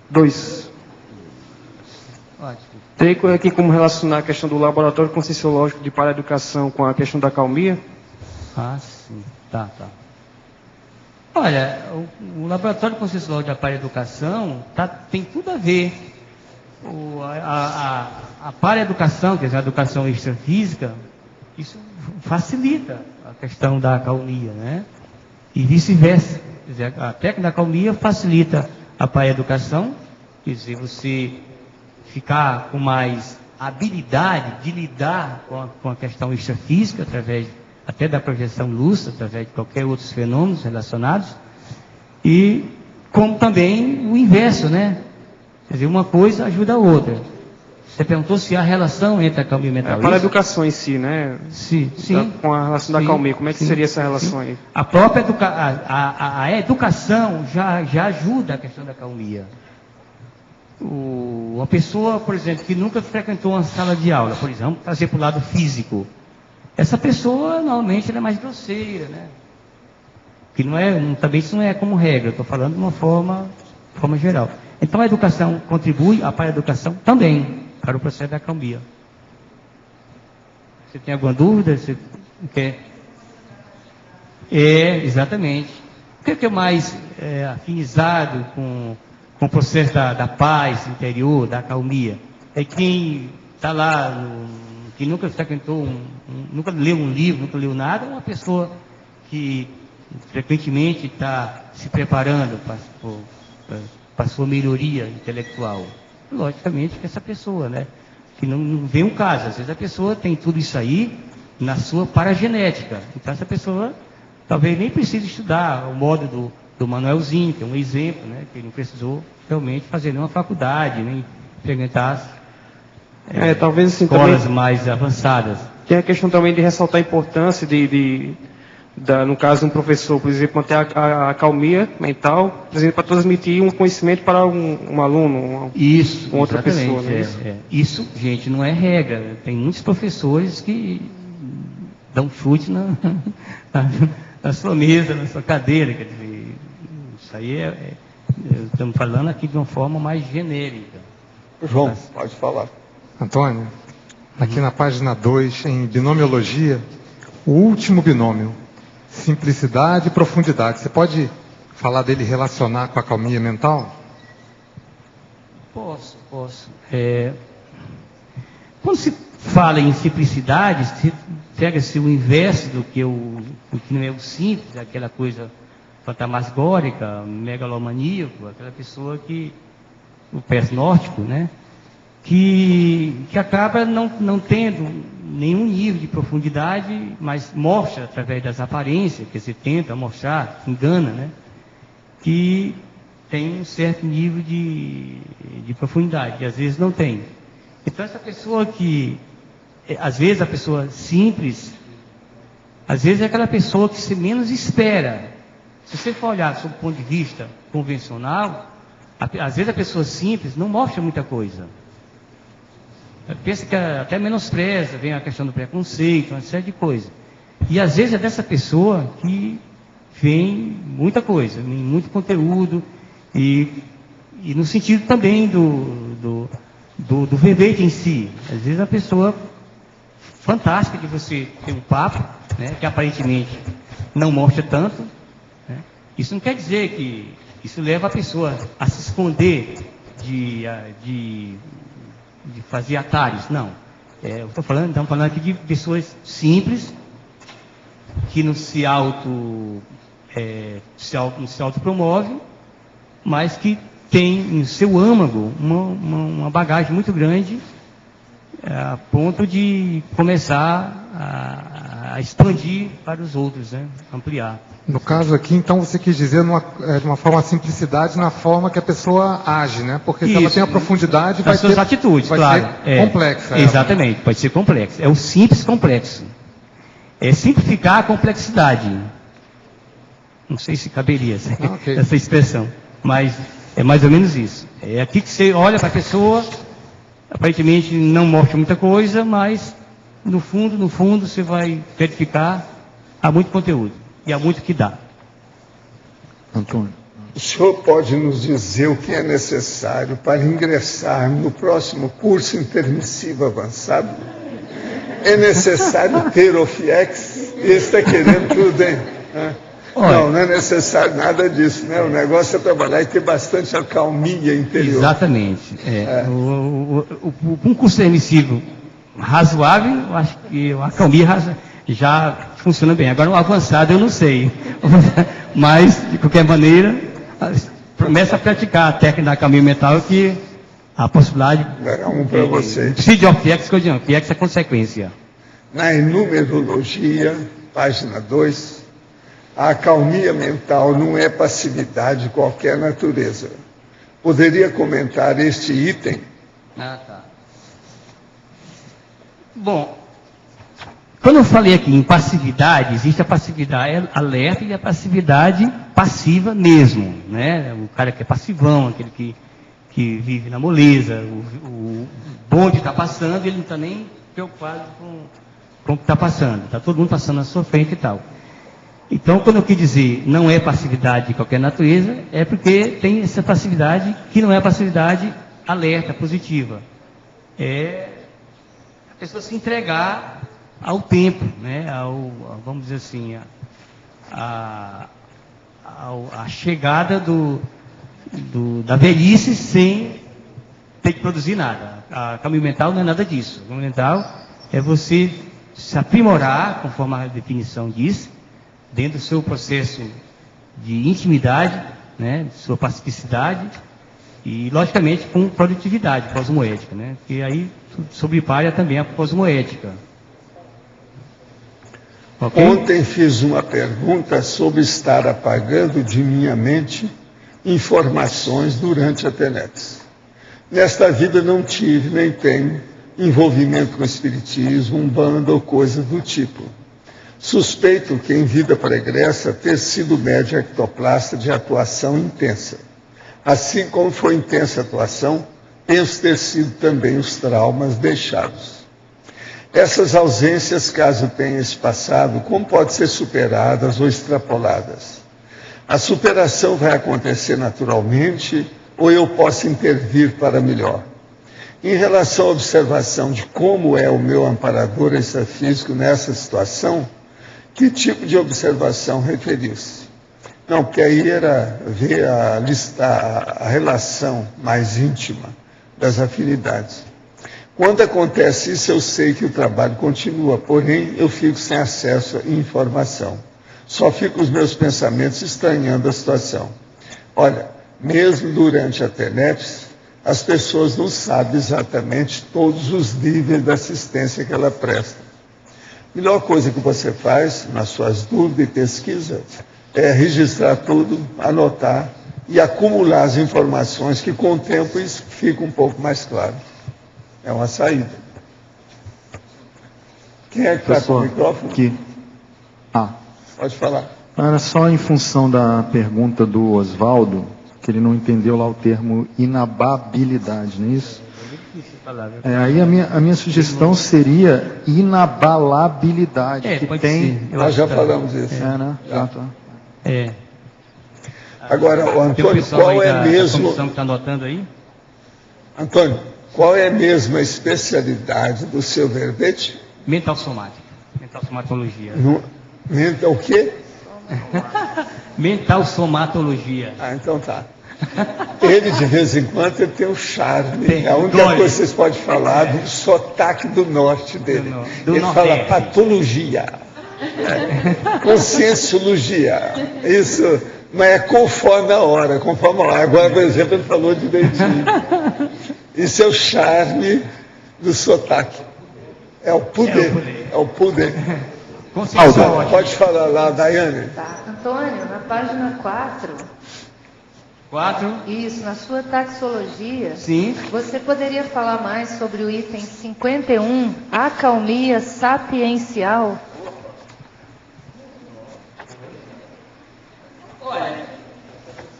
2. Ótimo. Tem aqui como relacionar a questão do laboratório conscienciológico de paraeducação com a questão da acalmia? Ah, sim. Tá. Olha, o laboratório conscienciológico da paraeducação tem tudo a ver. A paraeducação, quer dizer, a educação extrafísica, isso facilita a questão da acalmia, né? E vice-versa. Quer dizer, a técnica da acalmia facilita a paraeducação, quer dizer, você ficar com mais habilidade de lidar com a questão extrafísica, através até da projeção lúcida, através de qualquer outros fenômenos relacionados, e como também o inverso, né? Quer dizer, uma coisa ajuda a outra. Você perguntou se há relação entre a acalmia mental. Para a educação em si, né? Sim. Com a relação da acalmia, como é que seria essa relação aí? A própria a educação já ajuda a questão da acalmia. Uma pessoa, por exemplo, que nunca frequentou uma sala de aula, por exemplo, trazer para o lado físico, essa pessoa, normalmente, ela é mais grosseira, né? Que também isso não é como regra, eu estou falando de uma forma geral. Então, a educação contribui, a paraeducação também, para o processo da acalmia. Você tem alguma dúvida? Você quer? Exatamente. O que é mais afinizado com o processo da paz interior, da acalmia? É quem está lá, que nunca frequentou, nunca leu um livro, nunca leu nada, é uma pessoa que frequentemente está se preparando para a sua melhoria intelectual. Logicamente que essa pessoa, né, que não vem um caso, às vezes a pessoa tem tudo isso aí na sua paragenética. Então essa pessoa talvez nem precise estudar o modo do Manuelzinho, que é um exemplo, né, que ele não precisou realmente fazer nenhuma faculdade, nem frequentar talvez assim, escolas também mais avançadas. Tem a questão também de ressaltar a importância no caso de um professor, por exemplo, manter a acalmia mental, por exemplo, para transmitir um conhecimento para um aluno, uma outra pessoa. Né? Isso, gente, não é regra. Tem muitos professores que dão chute na sua mesa, na sua cadeira. Quer dizer, isso aí estamos falando aqui de uma forma mais genérica. João, pode falar. Antônio, aqui na página 2, em binomiologia, o último binômio, simplicidade e profundidade. Você pode falar dele, relacionar com a acalmia mental? Posso. Quando se fala em simplicidade, se pega-se o inverso do que não é o simples, aquela coisa fantasmagórica, megalomaníaco, aquela pessoa o persnórtico, né? Que acaba não tendo nenhum nível de profundidade, mas mostra através das aparências, que se tenta mostrar, engana, né? Que tem um certo nível de profundidade, e às vezes não tem. Então essa pessoa às vezes a pessoa simples, às vezes é aquela pessoa que se menos espera. Se você for olhar sob o ponto de vista convencional, às vezes a pessoa simples não mostra muita coisa. Pensa que até menospreza, vem a questão do preconceito, uma série de coisas. E às vezes é dessa pessoa que vem muita coisa, muito conteúdo, e no sentido também do verbete em si. Às vezes a pessoa fantástica de você ter um papo, né, que aparentemente não mostra tanto, né? Isso não quer dizer que isso leva a pessoa a se esconder de fazer atalhos, não. Estamos falando aqui de pessoas simples, que não se autopromovem, mas que tem em seu âmago uma bagagem muito grande, a ponto de começar a expandir para os outros, né? Ampliar. No caso aqui, então, você quis dizer de uma forma simplicidade na forma que a pessoa age, né? Porque se ela tem a profundidade, vai suas ter atitudes, vai claro. ser complexa. Exatamente, pode ser complexa. É o simples complexo. É simplificar a complexidade. Não sei se caberia essa expressão, mas É mais ou menos isso. É aqui que você olha para a pessoa, aparentemente não mostra muita coisa, mas no fundo, você vai verificar, há muito conteúdo e há muito que dá. Antônio. O senhor pode nos dizer o que é necessário para ingressar no próximo curso intermissivo avançado? É necessário ter o FIEX? Esse está querendo tudo, hein? Não é necessário nada disso, né? O negócio é trabalhar e ter bastante acalmia interior. Exatamente. Um curso intermissivo razoável, eu acho que a acalmia já funciona bem. Agora, o avançado eu não sei. Mas, de qualquer maneira, começa a praticar a técnica da acalmia mental, que a possibilidade... Era um para vocês. Precisa de OFIEX, que eu digo, FIEX é consequência. Na enumerologia, página 2, a acalmia mental não é passividade de qualquer natureza. Poderia comentar este item? Tá. Bom, quando eu falei aqui em passividade, existe a passividade alerta e a passividade passiva mesmo, né? O cara que é passivão, aquele que vive na moleza, o bonde está passando e ele não está nem preocupado com o que está passando. Está todo mundo passando na sua frente e tal. Então, quando eu quis dizer não é passividade de qualquer natureza, é porque tem essa passividade que não é passividade alerta, positiva. É a pessoa se entregar ao tempo, né? Vamos dizer assim, a chegada da velhice sem ter que produzir nada. A caminho mental não é nada disso. O caminho mental é você se aprimorar, conforme a definição diz, dentro do seu processo de intimidade, né? De sua pacificidade e, logicamente, com produtividade cosmoética, né? Que aí sobrepara também a cosmoética. Okay? Ontem fiz uma pergunta sobre estar apagando de minha mente informações durante a TENEPS. Nesta vida não tive, nem tenho, envolvimento com o espiritismo, umbanda ou coisa do tipo. Suspeito que em vida pregressa ter sido médium ectoplasta de atuação intensa. Assim como foi intensa a atuação, penso ter sido também os traumas deixados. Essas ausências, caso tenha esse passado, como podem ser superadas ou extrapoladas? A superação vai acontecer naturalmente ou eu posso intervir para melhor? Em relação à observação de como é o meu amparador extrafísico nessa situação, que tipo de observação referiu-se? Não, porque aí era ver a relação mais íntima das afinidades. Quando acontece isso, eu sei que o trabalho continua, porém eu fico sem acesso à informação. Só fico os meus pensamentos estranhando a situação. Olha, mesmo durante a TENEPS, as pessoas não sabem exatamente todos os níveis da assistência que ela presta. A melhor coisa que você faz nas suas dúvidas e pesquisas é registrar tudo, anotar e acumular as informações que com o tempo isso fica um pouco mais claro. É uma saída. Quem é que está com o microfone? Aqui. Pode falar. Era só em função da pergunta do Oswaldo, que ele não entendeu lá o termo inababilidade, não é isso? Aí a minha sugestão seria inabalabilidade. Que tem... Nós já falamos isso. Né? Já tá. Agora, o Antônio, qual é mesmo... que está anotando aí? Antônio, qual é mesmo a especialidade do seu verbete? Mental somática. Mental somatologia. Mental o quê? Mental somatologia. Então tá. Ele, de vez em quando, ele tem um charme. A única coisa que vocês podem falar do sotaque do norte dele. Ele fala patologia, conscienciologia. Isso, mas é conforme a hora, conforme a hora. Agora, por exemplo, ele falou direitinho. Isso é o charme do sotaque. É o poder. É o poder. Pode falar lá, Daiane. Tá. Antônio, na página 4. 4? Isso, na sua taxologia. Sim. Você poderia falar mais sobre o item 51, acalmia sapiencial?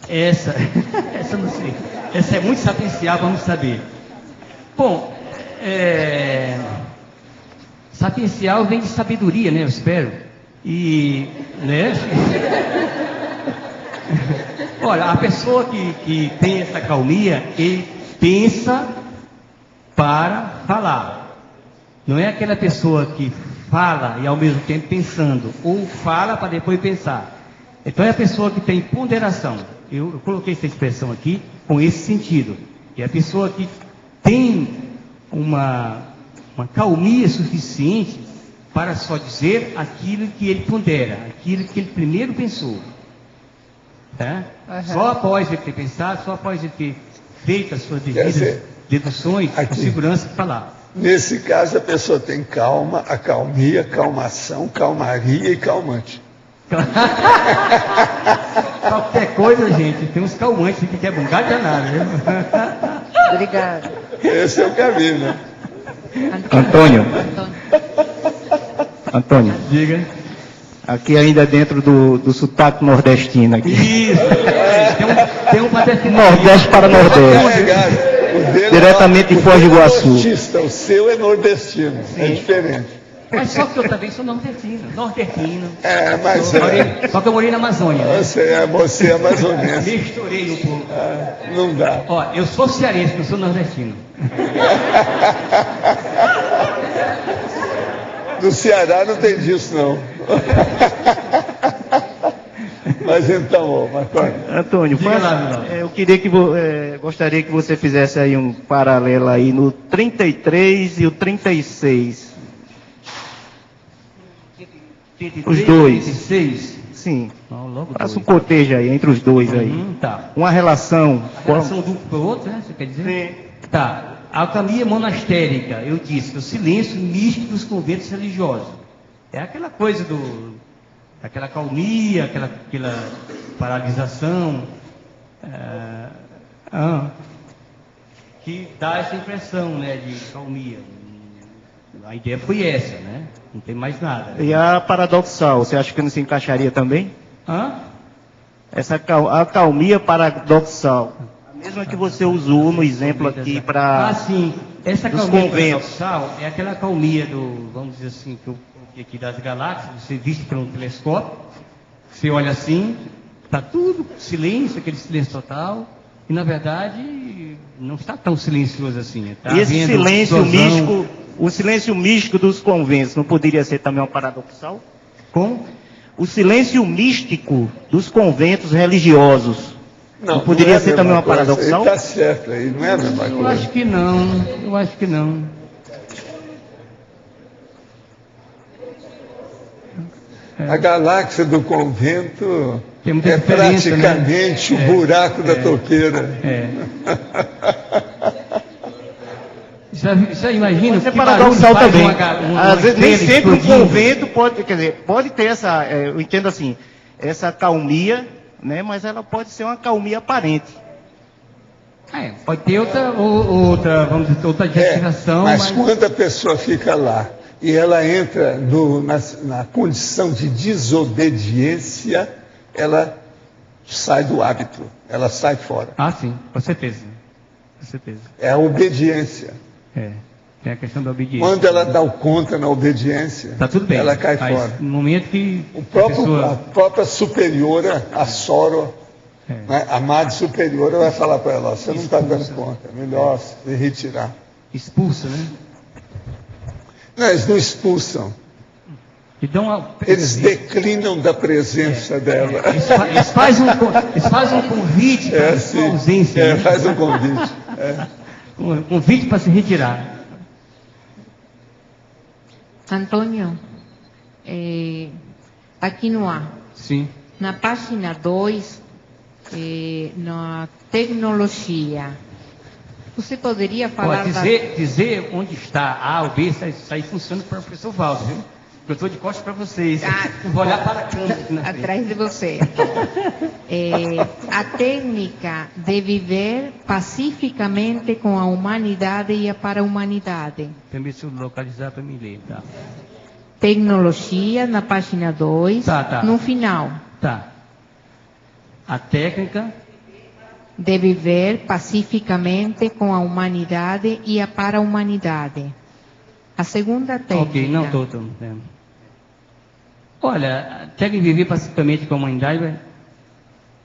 Essa não essa é muito sapiencial, vamos saber. Bom, sapiencial vem de sabedoria, né? Eu espero. E, né? Olha, a pessoa que tem essa calmia, ele pensa para falar. Não é aquela pessoa que fala e ao mesmo tempo pensando, ou fala para depois pensar. Então é a pessoa que tem ponderação. Eu coloquei essa expressão aqui com esse sentido. É a pessoa que tem uma calmia suficiente para só dizer aquilo que ele pondera, aquilo que ele primeiro pensou. Tá? Só após ele ter pensado, só após ele ter feito as suas devidas deduções, com segurança de falar. Nesse caso, a pessoa tem calma, acalmia, calmação, calmaria e calmante. Qualquer coisa, gente, tem uns calmantes que quebram um galho danado, viu? Obrigada. Esse é o caminho, né? Antônio. Diga. Aqui ainda dentro do sotaque nordestino aqui. Isso, tem um para definir. Nordeste para Nordeste. Diretamente de Foz do Iguaçu. O seu é nordestino, é diferente. Mas só que eu também sou nordestino. Mas só que eu morei na Amazônia. Né? Você é amazonense. Misturei um pouco. Não dá. Ó, eu sou cearense, não sou nordestino. No Ceará não tem disso, não. Mas então, Antônio, eu queria gostaria que você fizesse aí um paralelo aí no 33 e o 36. Os dois. 36? Sim. Faça um cotejo aí entre os dois aí. Tá. Uma relação. A relação de um para o outro, né? Você quer dizer? Sim. Tá. A alcalmia monastérica, eu disse, o silêncio místico dos conventos religiosos. É aquela coisa aquela calmia, aquela paralisação, que dá essa impressão, né, de calmia. A ideia foi essa, né? Não tem mais nada. E a paradoxal, você acha que não se encaixaria também? A calmia paradoxal. A mesma que você usou no exemplo aqui para sim. Essa calmia paradoxal é aquela calmia vamos dizer assim, que eu coloquei aqui das galáxias, você viste por um telescópio, você olha assim, está tudo silêncio, aquele silêncio total, e na verdade não está tão silencioso assim. Tá e esse silêncio místico, o silêncio místico dos conventos, não poderia ser também um paradoxal? Como? O silêncio místico dos conventos religiosos. Não poderia ser também uma paradoxal? Está certo aí, não é a mesma coisa. Eu acho que não. A galáxia do convento é praticamente o buraco da toqueira. Já imagina que paradoxal também. Às vezes nem sempre o convento pode ter essa, eu entendo assim, essa calmia, né? Mas ela pode ser uma calmia aparente. Pode ter vamos dizer, outra destinação. Mas quando a pessoa fica lá e ela entra na condição de desobediência, ela sai do hábito, ela sai fora. Sim, com certeza. É a obediência. Tem a questão da obediência. Quando ela dá o conta na obediência, tá tudo bem. Ela cai fora. No momento que a própria superiora, a Soro, né, a madre superiora vai falar para ela, você não está dando conta, é melhor se retirar. Expulsa, né? Não, eles não expulsam. Eles declinam da presença dela. Eles fazem um convite para a sua ausência. Faz um convite. Um convite para se retirar. Antônio, aqui no ar. Sim. Na página 2, na tecnologia, você poderia falar... Dizer onde está A ou B, isso aí funciona para o professor Valdo, viu? Eu estou de costas para vocês. Vou olhar para a câmera. Atrás de você. A técnica de viver pacificamente com a humanidade e para a humanidade. Permite localizar para me ler, tá? Tecnologia, na página 2, no final. Tá. A técnica de viver pacificamente com a humanidade e para a humanidade. A segunda técnica. Ok, não estou. Olha, técnica de viver pacificamente com a humanidade.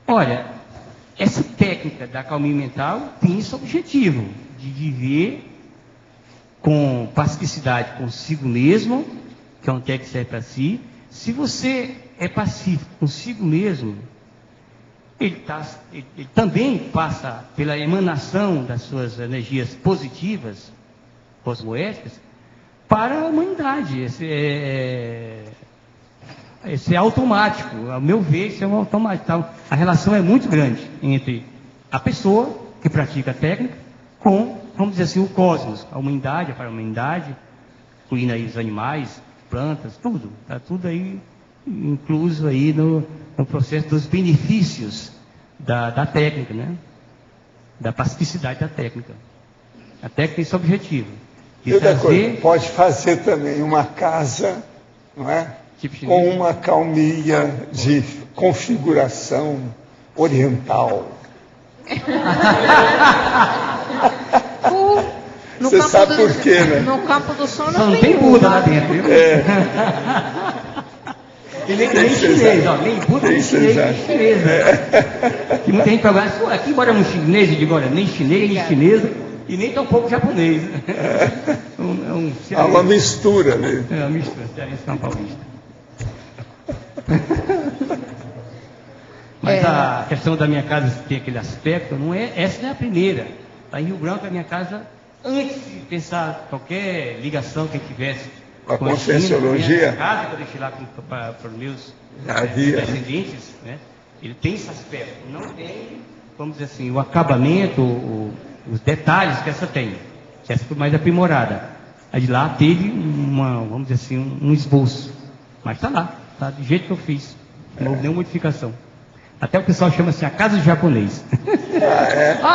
Olha, essa técnica da calmia mental tem esse objetivo de viver com pacificidade consigo mesmo, que é uma técnica que serve para si. Se você é pacífico consigo mesmo, ele também passa pela emanação das suas energias positivas, cosmoéticas, para a humanidade. Esse é automático. Ao meu ver, isso é um automático. Então, a relação é muito grande entre a pessoa que pratica a técnica com, vamos dizer assim, o cosmos, a humanidade, a para-humanidade, incluindo aí os animais, plantas, tudo. Está tudo aí incluso aí no processo dos benefícios da técnica, né? Da pacificidade da técnica. A técnica tem esse objetivo. Pode fazer também uma casa, não é? Tipo com uma calmia de configuração oriental. Você sabe por quê, né? No campo do sono não tem Buda lá dentro. Viu? E nem chinês, ó, nem Buda, nem chinês, nem chinês. E muita gente fala, aqui mora um chinês, eu digo, olha, nem chinês, nem chinesa, e nem tampouco japonês. Há uma mistura, né? É uma mistura, cearense São Paulista. Mas a questão da minha casa tem aquele aspecto, não é, essa não é a primeira. Lá em Rio Branco, a minha casa, antes de pensar qualquer ligação que tivesse a Conscienciologia, a casa que eu deixei lá para os meus descendentes, né, ele tem esse aspecto. Não tem, vamos dizer assim, o acabamento, os detalhes que essa tem. Essa foi mais aprimorada. A de lá teve vamos dizer assim, um esboço. Mas está lá, está do jeito que eu fiz. Não houve nenhuma modificação. Até o pessoal chama assim a casa do japonês.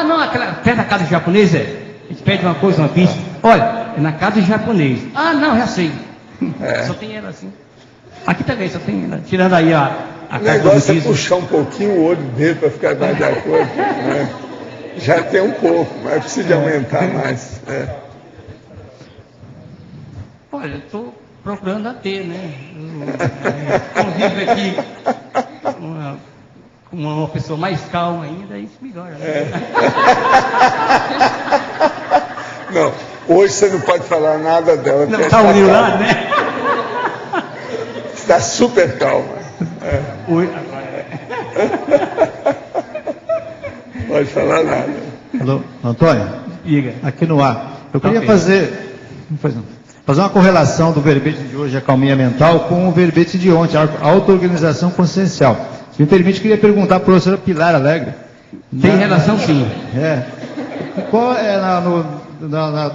Não, perto da casa do japonês a gente pede uma coisa, uma pizza. Olha, é na casa do japonês. Não, já sei. Só tem ela assim. Aqui também só tem ela. Tirando aí a casa do negócio é puxar um pouquinho o olho dele para ficar mais de acordo. Né? Já tem um pouco, mas precisa aumentar mais. Olha, eu estou procurando ter, né? Convivo aqui com uma pessoa mais calma ainda, isso melhora. Né? Não, hoje você não pode falar nada dela. Não, está unido lá, né? Está super calma. Oi, pode falar nada. Alô, Antônio? Diga. Aqui no ar. Eu queria fazer uma correlação do verbete de hoje, a calminha mental, com o verbete de ontem, a auto-organização consciencial. Se me permite, eu queria perguntar à professora Pilar Alegre. Tem relação, sim. Qual é,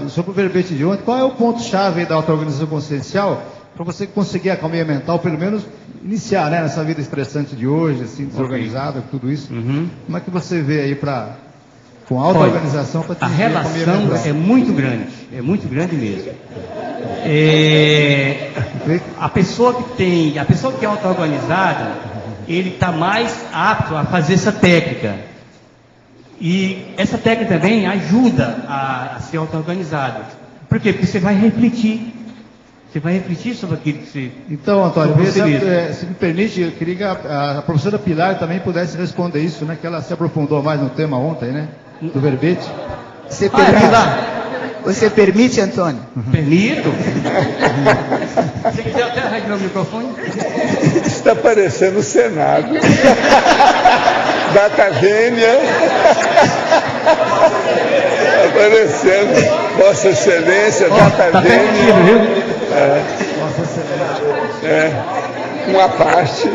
sobre o verbete de ontem, qual é o ponto-chave da auto-organização consciencial para você conseguir a calminha mental, pelo menos iniciar, né, nessa vida estressante de hoje, assim, desorganizada, tudo isso? Como é que você vê aí com a auto-organização para a relação é muito grande mesmo. A pessoa que é auto-organizada, ele está mais apto a fazer essa técnica. E essa técnica também ajuda a ser auto-organizado. Por quê? Porque você vai refletir. Você vai refletir sobre aquilo que você... Então, Antônio, se me permite, eu queria que a professora Pilar também pudesse responder isso, né? Que ela se aprofundou mais no tema ontem, né? Do verbete. Você permite, Antônio? Permito. Se quiser até arranjar o microfone. Está parecendo o Senado. Data Vênia. Está parecendo Vossa Excelência, Data Vênia. Vossa Excelência. Uma parte.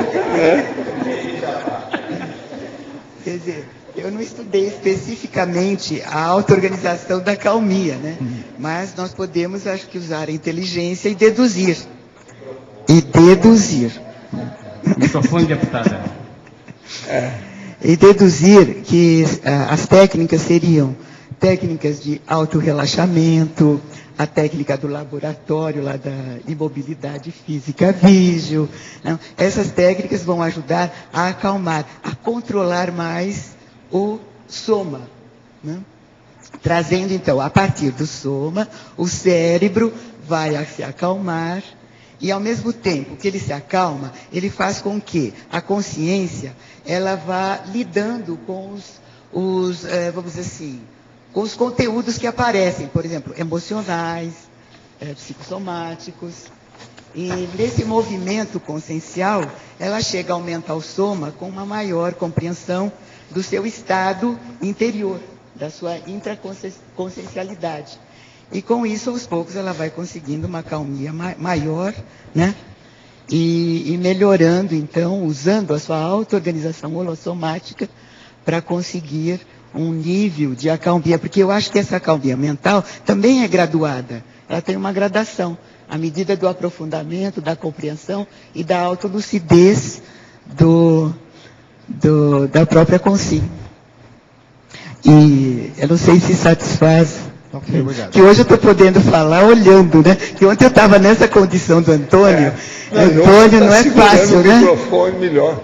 Quer dizer, eu não estudei especificamente a auto-organização da calmia, né? Mas nós podemos, acho que, usar a inteligência e deduzir. Microfone, deputada. E deduzir que as técnicas seriam técnicas de autorrelaxamento, a técnica do laboratório lá da imobilidade física vígil. Não? Essas técnicas vão ajudar a acalmar, a controlar mais o soma, né? Trazendo, então, a partir do soma, o cérebro vai se acalmar e, ao mesmo tempo que ele se acalma, ele faz com que a consciência ela vá lidando com vamos dizer assim, com os conteúdos que aparecem, por exemplo, emocionais, psicossomáticos. E nesse movimento consciencial, ela chega a aumentar o soma com uma maior compreensão do seu estado interior, da sua intraconsciencialidade. E com isso, aos poucos, ela vai conseguindo uma calmia maior, né? E melhorando, então, usando a sua auto-organização holossomática para conseguir um nível de acalmia. Porque eu acho que essa acalmia mental também é graduada. Ela tem uma gradação, à medida do aprofundamento, da compreensão e da autolucidez da própria consciência. E eu não sei se satisfaz. Okay, obrigado. Que hoje eu estou podendo falar olhando, né? Que ontem eu estava nessa condição do Antônio. Antônio não é fácil, né? O microfone melhor.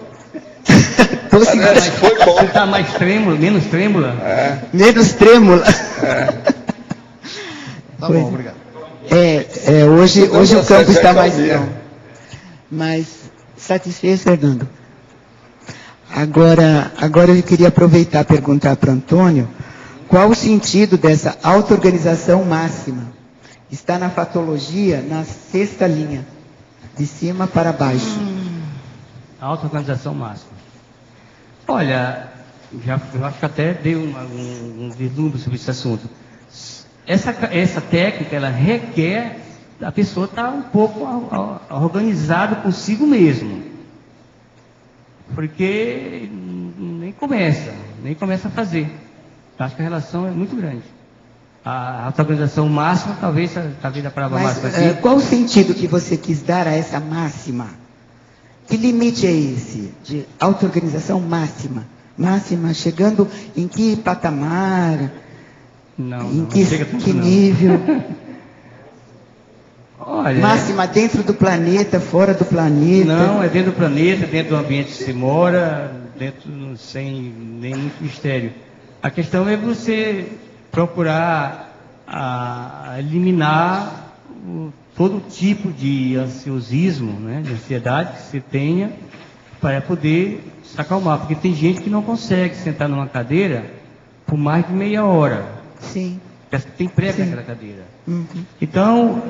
Foi bom. Você está mais trêmulo, menos trêmula? Menos trêmula. Tá bom, obrigado. Hoje o campo está mais calmo. Mas satisfeito, Fernando? Agora eu queria aproveitar e perguntar para o Antônio qual o sentido dessa auto-organização máxima. Está na fatologia, na 6ª linha, de cima para baixo. Auto-organização máxima. Olha, eu acho que até dei um vislumbre sobre esse assunto. Essa técnica, ela requer a pessoa estar um pouco organizada consigo mesmo. Porque nem começa a fazer. Acho que a relação é muito grande. A auto-organização máxima, talvez a palavra máxima aqui. Qual o sentido que você quis dar a essa máxima? Que limite é esse de auto-organização máxima? Máxima, chegando em que patamar? Em que nível? Olha, máxima dentro do planeta, fora do planeta? Não, é dentro do planeta, dentro do ambiente que você mora, sem nenhum mistério. A questão é você procurar eliminar todo tipo de ansiosismo, né, de ansiedade que você tenha, para poder se acalmar. Porque tem gente que não consegue sentar numa cadeira por mais de meia hora. Sim. Porque tem prego naquela cadeira. Uhum. Então,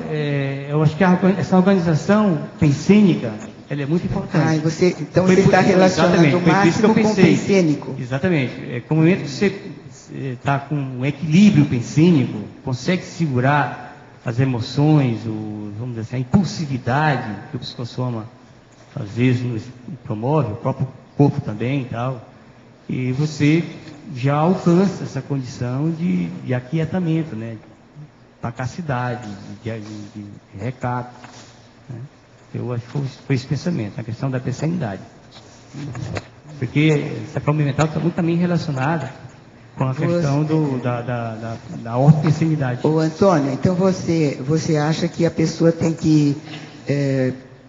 eu acho que essa organização pensênica, ela é muito importante. Então você está relacionando o máximo com o pensênico. Exatamente. Com o momento que você está com um equilíbrio pensênico, consegue segurar as emoções, vamos dizer assim, a impulsividade que o psicossoma às vezes promove, o próprio corpo também e tal, e você já alcança essa condição de aquietamento, né? Pacacidade, de recato. Né? Eu acho que foi esse pensamento, a questão da pensanidade. Porque essa calma mental está muito também relacionada com a questão da ortopensanidade. Ô Antônio, então você acha que a pessoa tem que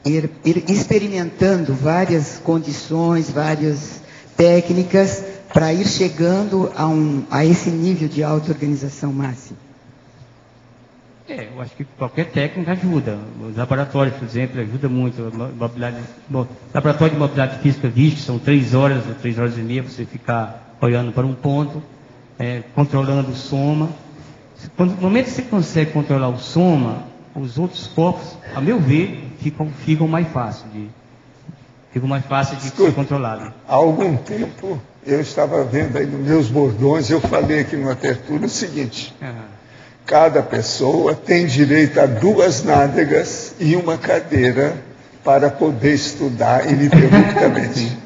ir experimentando várias condições, várias técnicas para ir chegando a esse nível de auto-organização máxima? Eu acho que qualquer técnica ajuda. Os laboratórios, por exemplo, ajuda muito. O laboratório de mobilidade física VIST são 3 horas ou 3 horas e meia para você ficar olhando para um ponto, controlando o soma. No momento que você consegue controlar o soma, os outros corpos, a meu ver, ficam mais fáceis de ser controlados. Há algum tempo, eu estava vendo aí nos meus bordões, eu falei aqui numa tertúlia o seguinte: cada pessoa tem direito a 2 nádegas e uma cadeira para poder estudar ininterruptamente.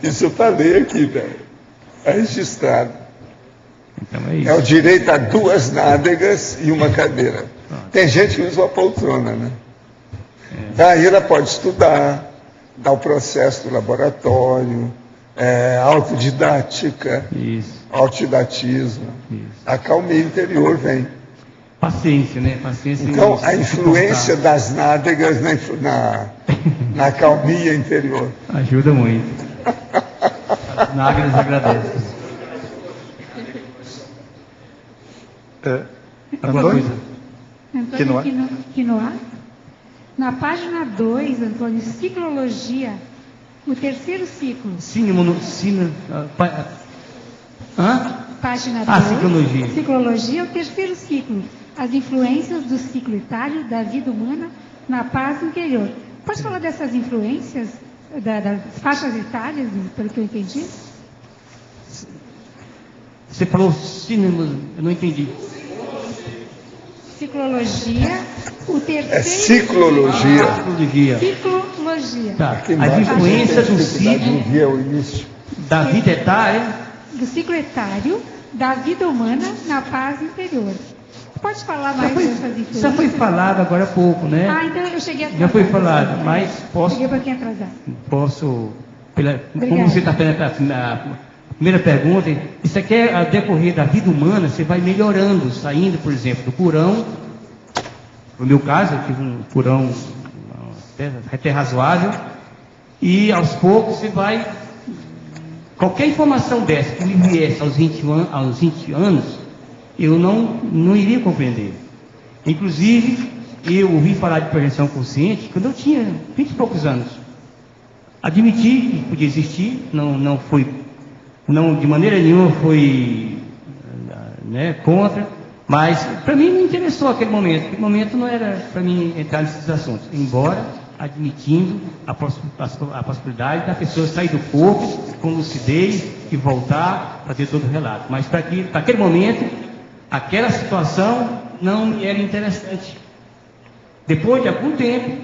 Isso eu falei aqui, velho. É registrado. Então é isso. É o direito a 2 nádegas e uma cadeira. Tem gente que usa uma poltrona, né? Daí ela pode estudar, dar o processo do laboratório, autodidática, autodidatismo. A calmia interior vem. Paciência, né? Paciência. Então, a influência das nádegas na calmia interior. Ajuda muito. Nágres agradece. Alguma coisa? Antônio Quinoa. Na página 2, Antônio, ciclologia, o terceiro ciclo. Página 2. Ciclologia. Ciclologia, o terceiro ciclo. As influências do ciclo etário da vida humana na paz interior. Pode falar dessas influências, das faixas etárias, pelo que eu entendi? Você falou cinema, eu não entendi. Ciclologia, o terceiro... É ciclologia. Ciclologia. Tá. As influências do ciclo da vida etária. Do ciclo etário da vida humana na paz interior. Pode falar mais dessas influências? Já foi falado agora há pouco, né? Então eu cheguei atrasado. Já foi falado, mas posso... Cheguei um pouquinho atrasado. Posso... Como você está fazendo a primeira pergunta, isso aqui é a decorrer da vida humana, você vai melhorando, saindo, por exemplo, do purão. No meu caso, eu tive um purão até razoável, e aos poucos você vai... Qualquer informação dessa que me viesse aos 20 anos, eu não iria compreender. Inclusive, eu ouvi falar de prevenção consciente quando eu tinha 20 e poucos anos. Admiti que podia existir, não de maneira nenhuma foi contra, mas para mim não interessou aquele momento. Aquele momento não era para mim entrar nesses assuntos, embora admitindo a possibilidade da pessoa sair do corpo com lucidez e voltar a fazer todo o relato. Mas para aquele momento, aquela situação não me era interessante. Depois de algum tempo,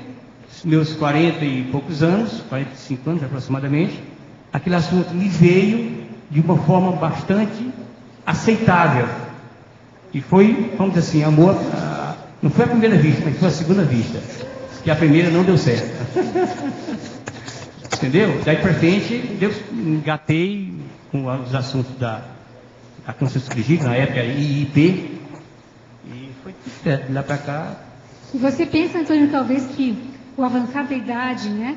meus 40 e poucos anos, 45 anos aproximadamente, aquele assunto me veio de uma forma bastante aceitável. E foi, vamos dizer assim, amor, não foi a primeira vista, mas foi a segunda vista. Que a primeira não deu certo. Entendeu? Daí para frente, eu engatei com os assuntos da consciência crítica, na época IIP, e foi tudo certo. De lá para cá. E você pensa, Antônio, talvez que o avançar da idade, né,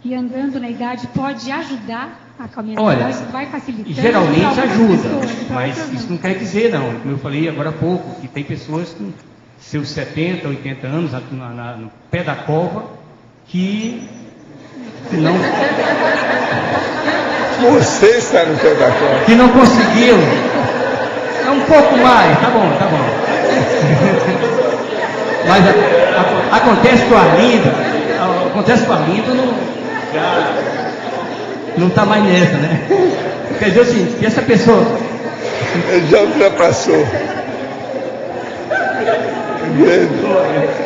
e andando na idade, pode ajudar a caminhada? Olha, isso vai facilitar. Geralmente ajuda, mas isso não quer dizer, não. Como eu falei agora há pouco, que tem pessoas com seus 70, 80 anos, no pé da cova, que não... Você está no pé da cova. Que não conseguiu. É um pouco mais, tá bom. Mas acontece com o Arlindo, não está mais nessa, né? Quer dizer assim, que essa pessoa... Ele já ultrapassou.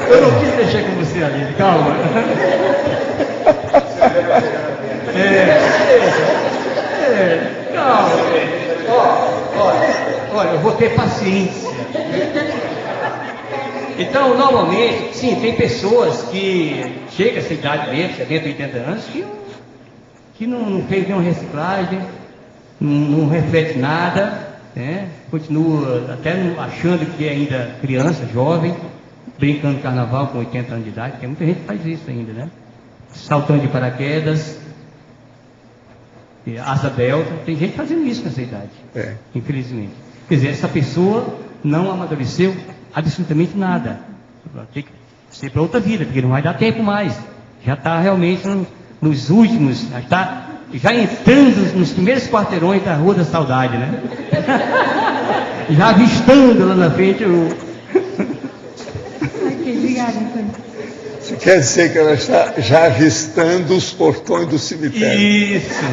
Eu não quis mexer com você, Arlindo, calma. Calma. Olha, eu vou ter paciência. Então, normalmente, sim, tem pessoas que chegam a essa idade mesmo, 70, 80 anos, que não fez nenhuma reciclagem, não reflete nada, né? Continua até achando que é ainda criança, jovem, brincando carnaval com 80 anos de idade, porque muita gente faz isso ainda, né? Saltando de paraquedas, asa delta, tem gente fazendo isso nessa idade, infelizmente. Quer dizer, essa pessoa não amadureceu absolutamente nada. Tem que ser para outra vida, porque não vai dar tempo mais. Já está realmente nos últimos, já entrando nos primeiros quarteirões da Rua da Saudade, né? Já avistando lá na frente o... Ok, obrigada, Antônio. Isso quer dizer que ela está já avistando os portões do cemitério. Isso.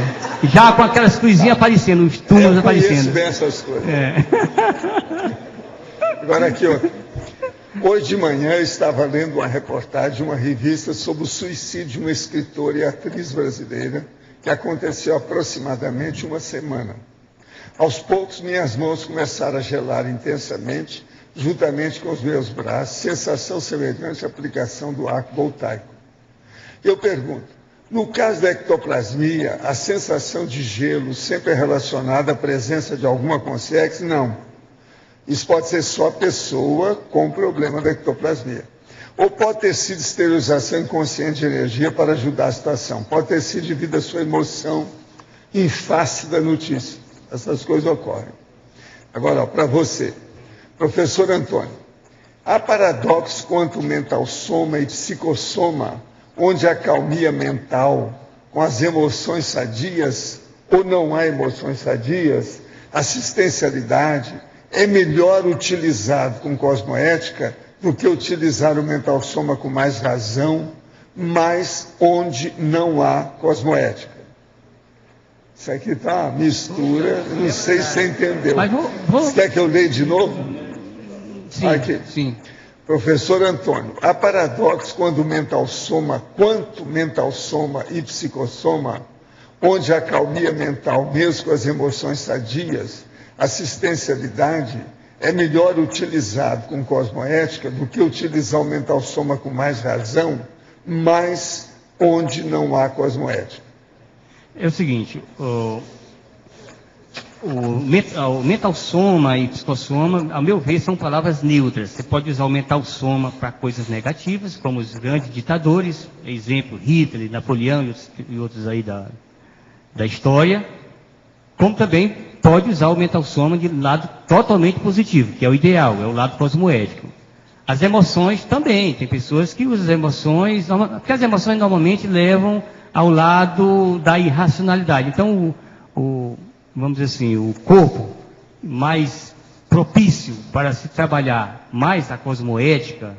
Já com aquelas coisinhas aparecendo, os túmulos aparecendo. Eu conheço bem essas coisas. Agora aqui, hoje de manhã eu estava lendo uma reportagem de uma revista sobre o suicídio de uma escritora e atriz brasileira, que aconteceu há aproximadamente uma semana. Aos poucos, minhas mãos começaram a gelar intensamente, juntamente com os meus braços, sensação semelhante à aplicação do arco voltaico. Eu pergunto, no caso da ectoplasmia, a sensação de gelo sempre é relacionada à presença de alguma consciência? Não. Isso pode ser só a pessoa com o problema da ectoplasmia. Ou pode ter sido esterilização inconsciente de energia para ajudar a situação. Pode ter sido devido à sua emoção em face da notícia. Essas coisas ocorrem. Agora, para você, professor Antônio, há paradoxo quanto mental soma e psicossoma, onde a acalmia mental com as emoções sadias, ou não há emoções sadias, assistencialidade, é melhor utilizado com cosmoética do que utilizar o mental soma com mais razão, mas onde não há cosmoética. Isso aqui está uma mistura, não sei se você entendeu. Você quer que eu leia de novo? Sim, aqui. Sim. Professor Antônio, há paradoxo quanto mental soma e psicossoma, onde a acalmia mental, mesmo com as emoções sadias, assistencialidade, é melhor utilizado com cosmoética do que utilizar o mental soma com mais razão, mas onde não há cosmoética. É o seguinte, o mental soma e psicossoma, ao meu ver, são palavras neutras. Você pode usar o mental soma para coisas negativas, como os grandes ditadores, exemplo, Hitler, Napoleão e outros aí da história, como também pode usar o mental soma de lado totalmente positivo, que é o ideal, é o lado cosmoético. As emoções também, tem pessoas que usam as emoções, porque as emoções normalmente levam ao lado da irracionalidade. Então, vamos dizer assim, o corpo mais propício para se trabalhar mais a cosmoética,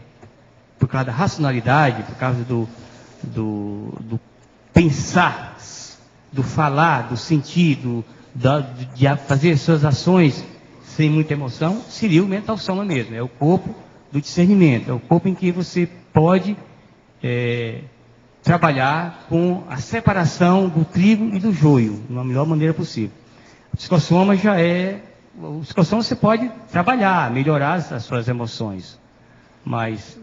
por causa da racionalidade, por causa do pensar, do falar, do sentir, de fazer suas ações sem muita emoção, seria o mental soma mesmo. É o corpo do discernimento, é o corpo em que você pode trabalhar com a separação do trigo e do joio, da melhor maneira possível. O psicossoma o psicossoma você pode trabalhar, melhorar as suas emoções, mas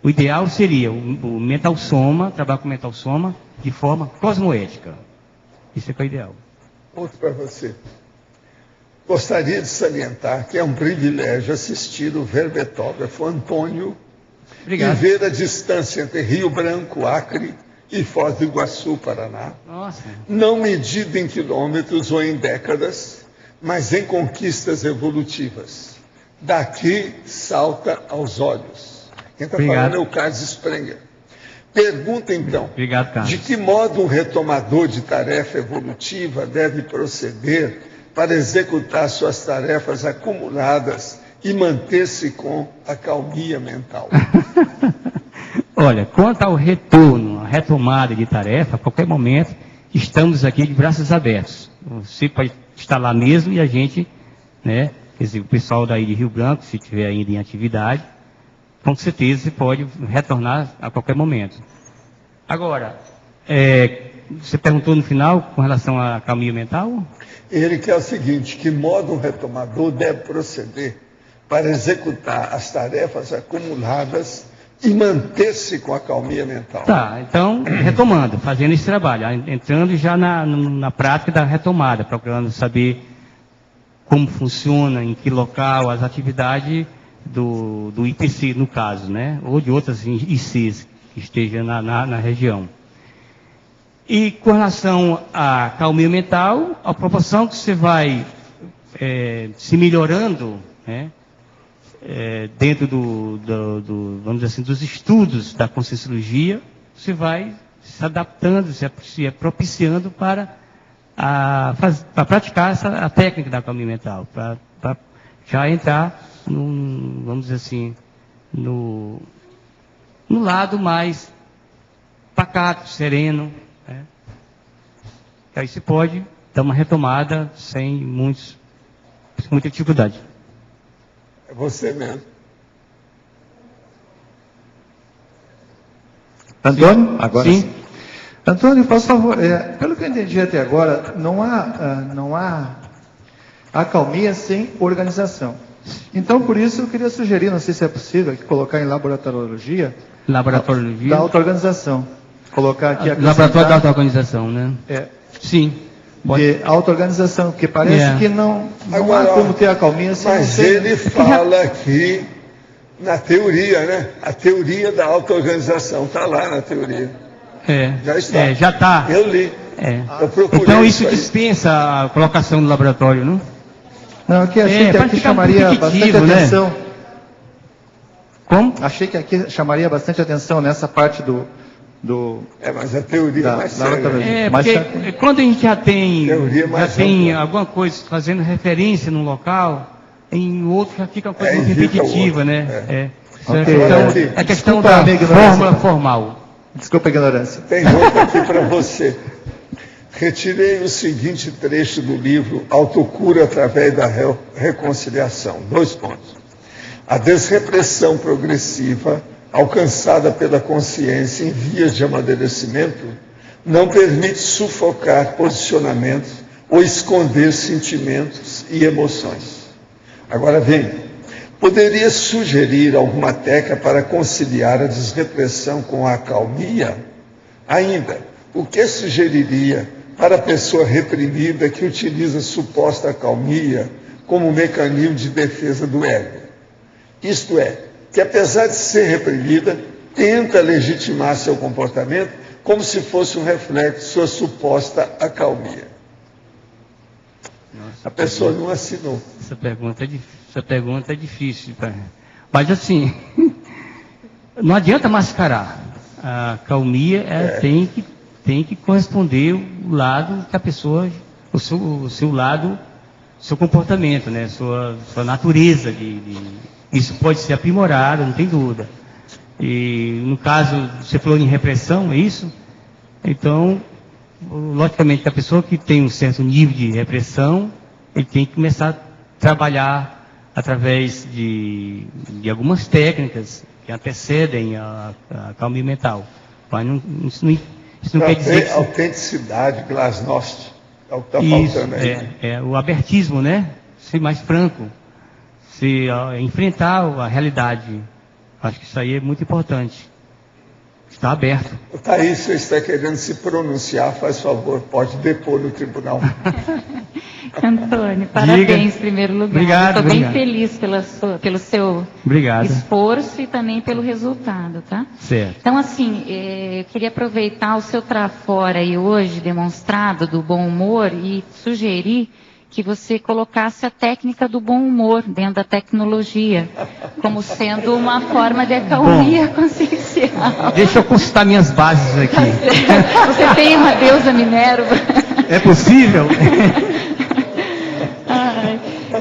o ideal seria o mental soma, trabalhar com o mental soma de forma cosmoética. Isso é que é o ideal. Outro para você. Gostaria de salientar que é um privilégio assistir o verbetógrafo Antônio e ver a distância entre Rio Branco, Acre e Foz do Iguaçu, Paraná. Nossa. Não medida em quilômetros ou em décadas, mas em conquistas evolutivas. Daqui salta aos olhos. Quem está falando é o Carlos Sprenger. Pergunta então, Obrigado, Carlos. De que modo um retomador de tarefa evolutiva deve proceder para executar suas tarefas acumuladas e manter-se com a calmia mental? Olha, quanto ao retorno, a retomada de tarefa, a qualquer momento, estamos aqui de braços abertos. Você pode estar lá mesmo e a gente, né, quer dizer, o pessoal daí de Rio Branco, se estiver ainda em atividade, com certeza você pode retornar a qualquer momento. Agora, você perguntou no final com relação à calmia mental? Ele quer o seguinte, que modo um retomador deve proceder para executar as tarefas acumuladas e manter-se com a calmia mental? Tá, então, retomando, fazendo esse trabalho, entrando já na prática da retomada, procurando saber como funciona, em que local, as atividades do IPC, no caso, né? Ou de outras ICs que estejam na região. E com relação à calmia mental, a proporção que você vai se melhorando, né? Dentro vamos dizer assim, dos estudos da Conscienciologia, você vai se adaptando, se propiciando para praticar a técnica da calmia mental, para já entrar, vamos dizer assim, no lado mais pacato, sereno, né? Que aí se pode dar uma retomada sem muita dificuldade. É você mesmo. Antônio? Agora sim. Sim. Antônio, por favor, pelo que eu entendi até agora, não há acalmia sem organização. Então, por isso, eu queria sugerir, não sei se é possível, colocar em laboratoriologia da auto-organização. Colocar aqui a laboratório da auto-organização, né? Sim. De auto-organização, porque parece que não Agora, há como ter acalmia sem... Mas ele fala aqui na teoria, né? A teoria da auto-organização está lá na teoria. Já está. Eu li. Então isso dispensa a colocação no laboratório, não? Não, aqui achei que aqui chamaria bastante atenção. Como? Achei que aqui chamaria bastante atenção nessa parte do mas a teoria é mais séria. Porque quando a gente já tem alguma coisa fazendo referência num local, em outro já fica uma coisa muito repetitiva, né? É questão da fórmula formal. Desculpa a ignorância. Tem outra aqui para você. Retirei o seguinte trecho do livro Autocura através da reconciliação. 2 pontos. A desrepressão progressiva alcançada pela consciência em vias de amadurecimento não permite sufocar posicionamentos ou esconder sentimentos e emoções. Agora vem, poderia sugerir alguma técnica para conciliar a desrepressão com a acalmia? Ainda, o que sugeriria para a pessoa reprimida que utiliza suposta acalmia como mecanismo de defesa do ego? Isto é, que apesar de ser reprimida, tenta legitimar seu comportamento como se fosse um reflexo de sua suposta acalmia. A pessoa não assinou. Essa pergunta é difícil. Mas assim, não adianta mascarar. A acalmia tem que corresponder o lado que a pessoa, o seu lado, seu comportamento, né? Sua natureza isso pode ser aprimorado, não tem dúvida. E no caso, você falou em repressão, é isso? Então, logicamente, a pessoa que tem um certo nível de repressão, ele tem que começar a trabalhar através de algumas técnicas que antecedem a calma mental. Mas isso não quer dizer que... Autenticidade, glasnost, é o que está faltando aí. O abertismo, né? Ser mais franco. Enfrentar a realidade. Acho que isso aí é muito importante. Está aberto. Thaís, você está querendo se pronunciar, faz favor, pode depor no tribunal. Antônio, parabéns em primeiro lugar. Obrigado. Estou bem feliz pelo seu esforço e também pelo resultado, tá? Certo. Então, assim, eu queria aproveitar o seu trafora aí hoje demonstrado do bom humor e sugerir que você colocasse a técnica do bom humor dentro da tecnologia, como sendo uma forma de acalmia consciencial. Deixa eu consultar minhas bases aqui. Você tem uma deusa Minerva. É possível?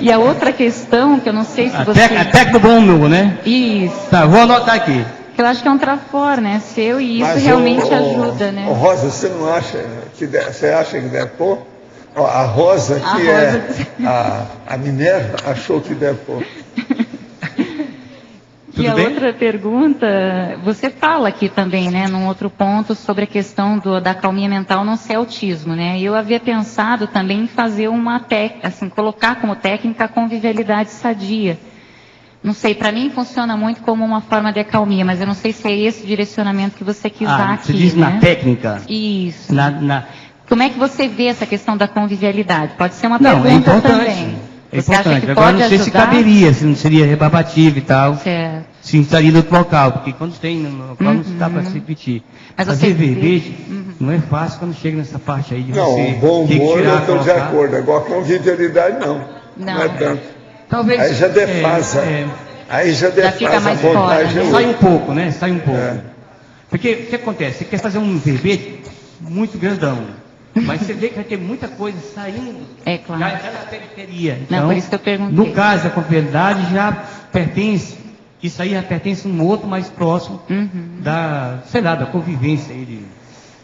E a outra questão, que eu não sei se você... A técnica do bom humor, né? Isso. Tá, vou anotar aqui. Eu acho que é um trafor, né, seu, e isso realmente ajuda, né? Rosa, você não acha você acha que deve pôr? A Rosa, a Minerva, achou que deve pôr. E a outra pergunta, você fala aqui também, né, num outro ponto, sobre a questão da calmia mental não ser autismo, né? Eu havia pensado também em fazer colocar como técnica a convivialidade sadia. Não sei, para mim funciona muito como uma forma de acalmia, mas eu não sei se é esse o direcionamento que você quis dar aqui. Você diz, né? Na técnica? Isso. Como é que você vê essa questão da convivialidade? Pode ser uma pergunta também. É importante. Agora não sei se caberia, se não seria rebarbativo e tal. Certo. Se estaria no outro local, porque quando tem no local não dá para se repetir. Mas fazer verbete não é fácil quando chega nessa parte aí de não, você. Não, bom humor eu estou de acordo. Agora convivialidade não é tanto. Talvez, aí já defasa. Aí já defasa a vontade. Sai um pouco, né? Sai um pouco. Porque o que acontece? Você quer fazer um verbete muito grandão. Mas você vê que vai ter muita coisa saindo claro. já na periferia. Então, não, por isso que eu perguntei. No caso da convivialidade já pertence, isso aí já pertence a um outro mais próximo da convivência aí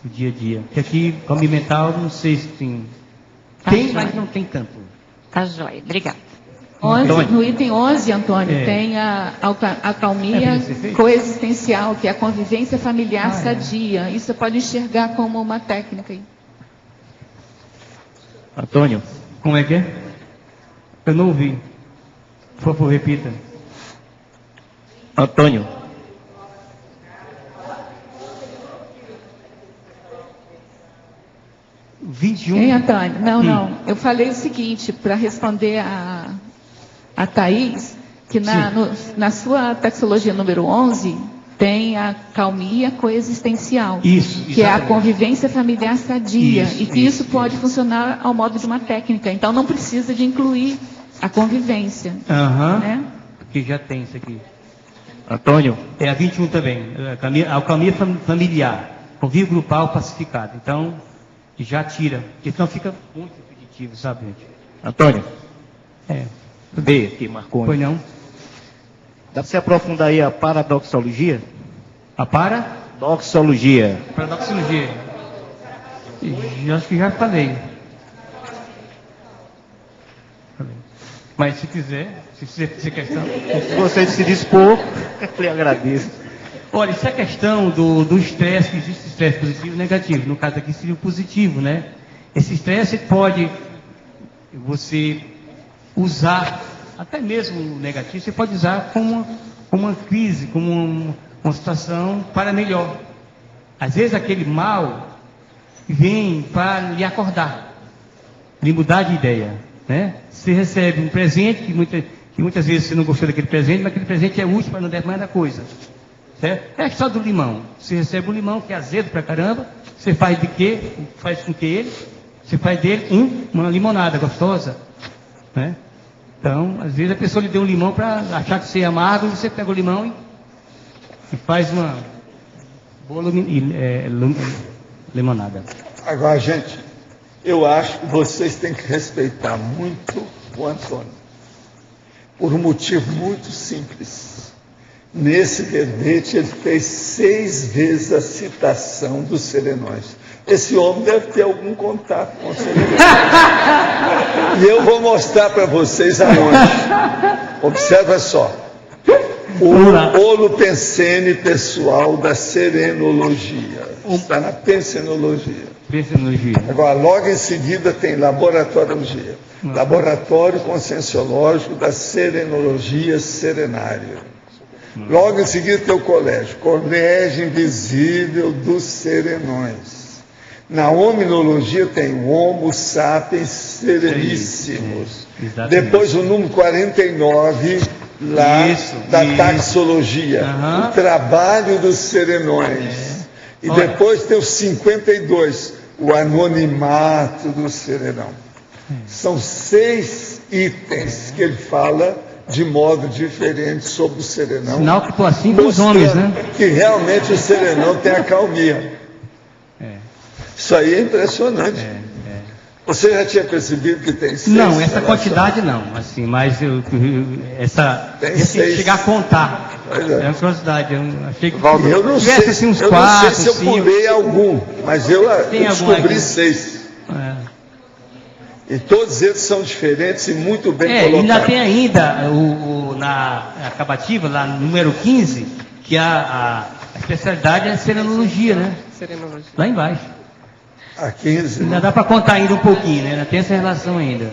do dia a dia. Porque aqui, calmia mental, não sei se tem. Tem, mas não tem tanto. Tá jóia, obrigada. No item 11, Antônio, tem a acalmia coexistencial, que é a convivência familiar sadia. Isso você pode enxergar como uma técnica aí. Antônio, como é que é? Eu não ouvi. Por favor, repita. Antônio. Hein, Antônio? Não. Eu falei o seguinte, para responder a Thaís, que na sua taxologia número 11, tem a calmia coexistencial, Isso, que é a convivência familiar sadia, e que isso pode funcionar ao modo de uma técnica. Então, não precisa de incluir a convivência. Né? Porque já tem isso aqui. Antônio? É a 21 também. A calmia familiar. Convívio grupal pacificado. Então, já tira. Porque senão fica muito repetitivo, sabe, gente? Antônio? É. B aqui, Marconi. Foi não? Dá para você aprofundar aí a paradoxologia? A paradoxologia. Paradoxologia. Acho que já falei. Mas se quiser, se questão. Se você se dispor, eu lhe agradeço. Olha, isso é questão do estresse, que existe estresse positivo e negativo. No caso aqui seria o positivo, né? Esse estresse pode você usar, até mesmo o negativo, você pode usar como uma crise, como uma situação para melhor. Às vezes aquele mal vem para lhe acordar, lhe mudar de ideia, né? Você recebe um presente que muitas vezes você não gostou daquele presente, mas aquele presente é útil para não der mais da coisa. Certo? É a história do limão. Você recebe um limão que é azedo pra caramba, você faz de quê? Faz com que ele? Você faz dele uma limonada gostosa, né? Então, às vezes a pessoa lhe deu um limão para achar que você é amargo, você pega o limão e faz uma boa limonada. Agora, gente, eu acho que vocês têm que respeitar muito o Antônio, por um motivo muito simples. Nesse verbete, ele fez 6 vezes a citação dos serenões. Esse homem deve ter algum contato com os serenões. E eu vou mostrar para vocês aonde. Observa só. O holopensene pessoal da serenologia. Está na pensenologia. Agora, logo em seguida, tem laboratoriologia. Laboratório conscienciológico da serenologia serenária. Logo em seguida tem o colégio invisível dos serenões. Na hominologia tem o Homo sapiens sereníssimos. Depois o número 49, lá da taxologia, o trabalho dos serenões. E depois tem o 52, o anonimato do serenão. São 6 itens que ele fala de modo diferente sobre o serenão. Sinal que estou assim com os homens, né? Que realmente o serenão tem a calmia. Isso aí é impressionante. Você já tinha percebido que tem 6? Não, essa quantidade não, assim, mas chegar a contar. É uma curiosidade. Eu achei que eu não sei, assim, uns 4, não sei se eu pulei algum, mas eu descobri 6. E todos eles são diferentes e muito bem colocados. Ainda tem ainda na acabativa, lá no número 15, que a especialidade é a serenologia, né? Serenologia. Lá embaixo. A 15. Ainda dá para contar ainda um pouquinho, né? Ainda tem essa relação ainda.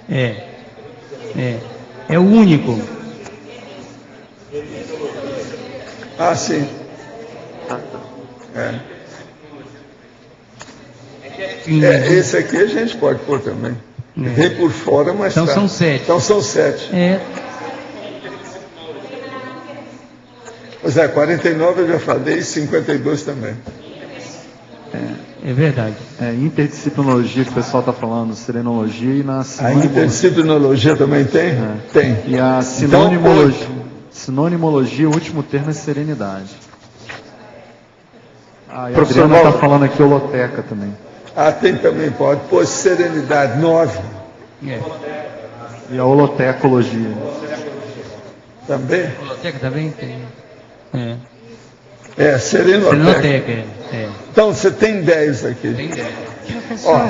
É o único. Ah, sim. Esse aqui a gente pode pôr também. Vem por fora, mas então são 7. Então são 7. Pois 49 eu já falei, e 52 também. É verdade. Interdisciplinologia que o pessoal está falando, serenologia e na A interdisciplinologia também tem? Tem. E a sinonimologia. Sinonimologia, o último termo é serenidade. A Adriana está falando aqui holoteca também. Tem também, pode. Pô, serenidade, 9. E a holotecologia. Também? Holoteca também tem. Serenoteca. Então, você tem 10 aqui. Tem 10.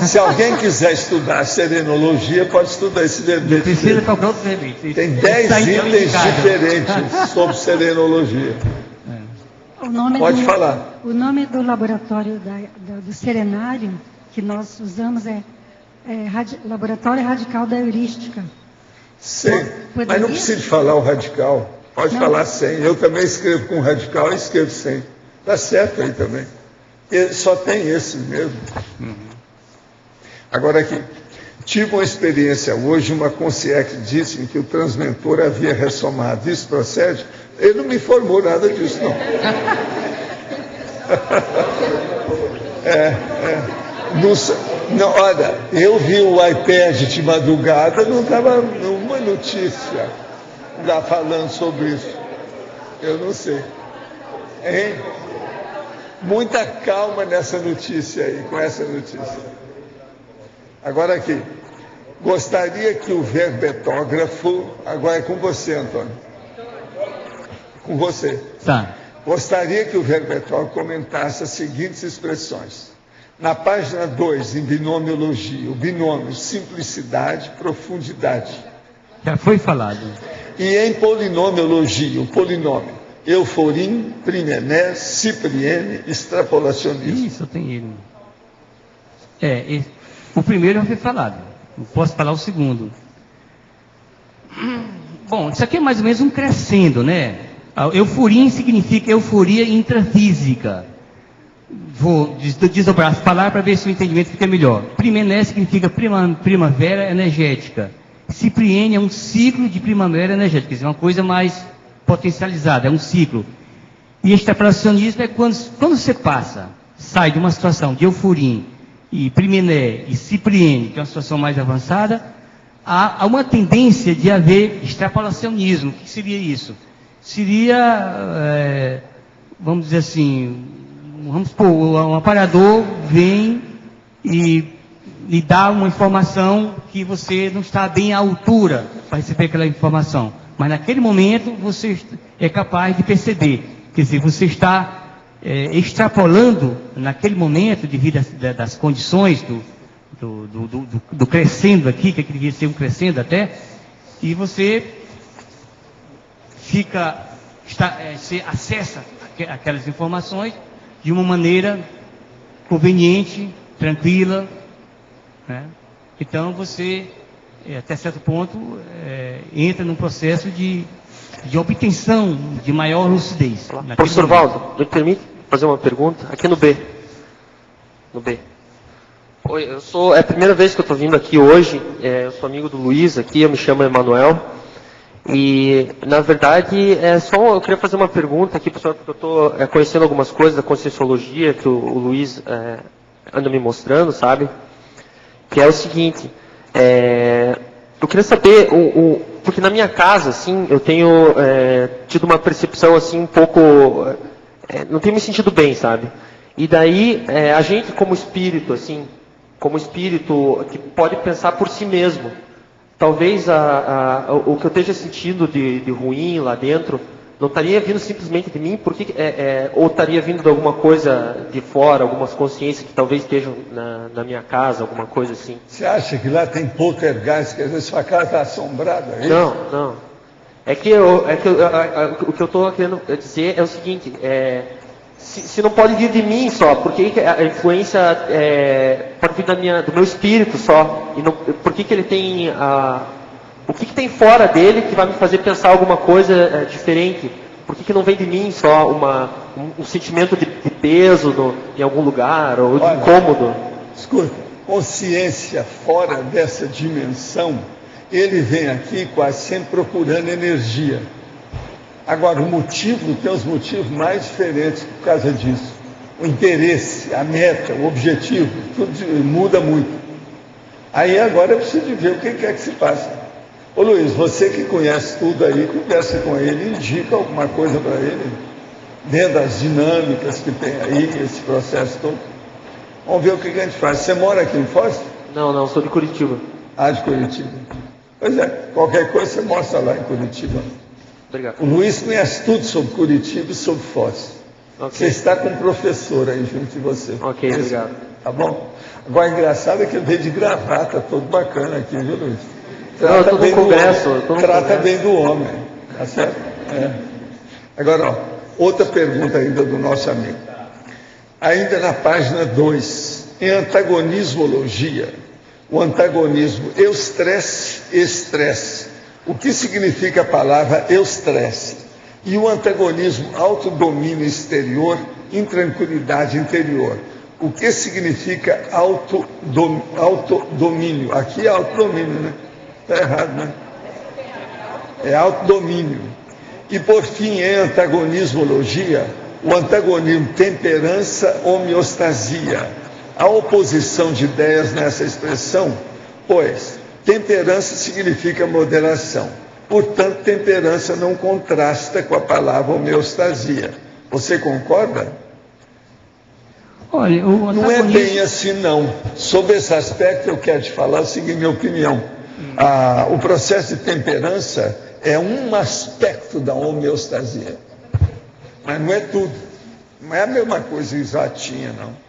Se alguém quiser estudar serenologia, pode estudar esse verbete. Precisa procurar outro verbete. Tem 10 itens diferentes sobre serenologia. Pode falar. O nome do laboratório do serenário que nós usamos é Laboratório Radical da Heurística. Sim, mas não precisa falar o radical. Pode falar sem. Eu também escrevo com radical e escrevo sem. Está certo aí também. Só tem esse mesmo. Agora aqui. Tive uma experiência hoje, uma concierge disse que o transmentor havia ressomado. Isso procede? Ele não me informou nada disso, não. Não, olha, eu vi o iPad de madrugada, não estava nenhuma notícia lá falando sobre isso. Eu não sei. Hein? Muita calma nessa notícia aí, com essa notícia. Agora aqui. Gostaria que o verbetógrafo... Agora é com você, Antônio. Com você. Tá. Gostaria que o verbetógrafo comentasse as seguintes expressões. Na página 2, em binomiologia, o binômio simplicidade, profundidade. Já foi falado. E em polinomiologia, o polinômio euforim, primené, cipriene, extrapolacionismo. Isso, tem ele. O primeiro já foi falado. Não posso falar o segundo. Bom, isso aqui é mais ou menos um crescendo, né? Euforim significa euforia intrafísica. Vou desdobrar as palavras para ver se o entendimento fica melhor. Primené significa primavera energética. Cipriene é um ciclo de primavera energética, quer dizer, uma coisa mais potencializada, é um ciclo. E extrapolacionismo é quando você sai de uma situação de euforim e primené e cipriene, que é uma situação mais avançada, há uma tendência de haver extrapolacionismo. O que seria isso? Seria, vamos dizer assim, vamos supor, um aparador vem e lhe dá uma informação que você não está bem à altura para receber aquela informação. Mas naquele momento você é capaz de perceber. Quer dizer, você está extrapolando naquele momento devido das condições do crescendo aqui, que devia ser um crescendo até, e você você acessa aquelas informações de uma maneira conveniente, tranquila, né? Então você, até certo ponto, entra num processo de obtenção de maior lucidez. Professor Valdo, me permite fazer uma pergunta? Aqui no B. Oi, é a primeira vez que eu estou vindo aqui hoje, eu sou amigo do Luiz aqui, eu me chamo Emanuel. E, na verdade, eu queria fazer uma pergunta aqui, professor, porque eu estou conhecendo algumas coisas da Conscienciologia que o Luiz anda me mostrando, sabe? Que é o seguinte, eu queria saber, porque na minha casa, assim, eu tenho tido uma percepção, assim, um pouco, não tenho me sentido bem, sabe? E daí, a gente como espírito, assim, como espírito que pode pensar por si mesmo, talvez o que eu esteja sentindo de ruim lá dentro não estaria vindo simplesmente de mim, ou estaria vindo de alguma coisa de fora, algumas consciências que talvez estejam na minha casa, alguma coisa assim. Você acha que lá tem poltergeist, quer dizer, sua casa está assombrada? É não, não. O que eu estou querendo dizer é o seguinte, se não pode vir de mim só, por que a influência pode vir do meu espírito só? E não, por que ele tem o que tem fora dele que vai me fazer pensar alguma coisa diferente? Por que não vem de mim só um sentimento de peso em algum lugar, ou de incômodo? Escuta, consciência fora dessa dimensão, ele vem aqui quase sempre procurando energia. Agora, tem os motivos mais diferentes por causa disso. O interesse, a meta, o objetivo, tudo muda muito. Aí agora eu preciso de ver o que é que se passa. Ô Luiz, você que conhece tudo aí, conversa com ele, indica alguma coisa para ele, dentro das dinâmicas que tem aí, esse processo todo. Vamos ver o que a gente faz. Você mora aqui em Foz? Não, sou de Curitiba. Ah, de Curitiba. Pois é, qualquer coisa você mostra lá em Curitiba. Obrigado. O Luiz conhece tudo sobre Curitiba e sobre Foz. Okay. Você está com um professor aí junto de você. Ok, obrigado. Tá bom? Agora, engraçado é que ele veio de gravata, todo bacana aqui, viu, Luiz? Não, eu estou no congresso. Trata bem do homem, tá certo? Agora, outra pergunta ainda do nosso amigo. Ainda na página 2, em antagonismologia, o antagonismo eustresse. O que significa a palavra eustresse? E o antagonismo autodomínio exterior, intranquilidade interior. O que significa autodomínio? Aqui é autodomínio, né? Está errado, né? É autodomínio. E, por fim, em antagonismologia, o antagonismo temperança-homeostasia. A oposição de ideias nessa expressão, pois temperança significa moderação. Portanto, temperança não contrasta com a palavra homeostasia. Você concorda? Olha, não é bem assim, não. Sobre esse aspecto, eu quero te falar o seguinte, minha opinião. O processo de temperança é um aspecto da homeostasia. Mas não é tudo. Não é a mesma coisa exatinha, não.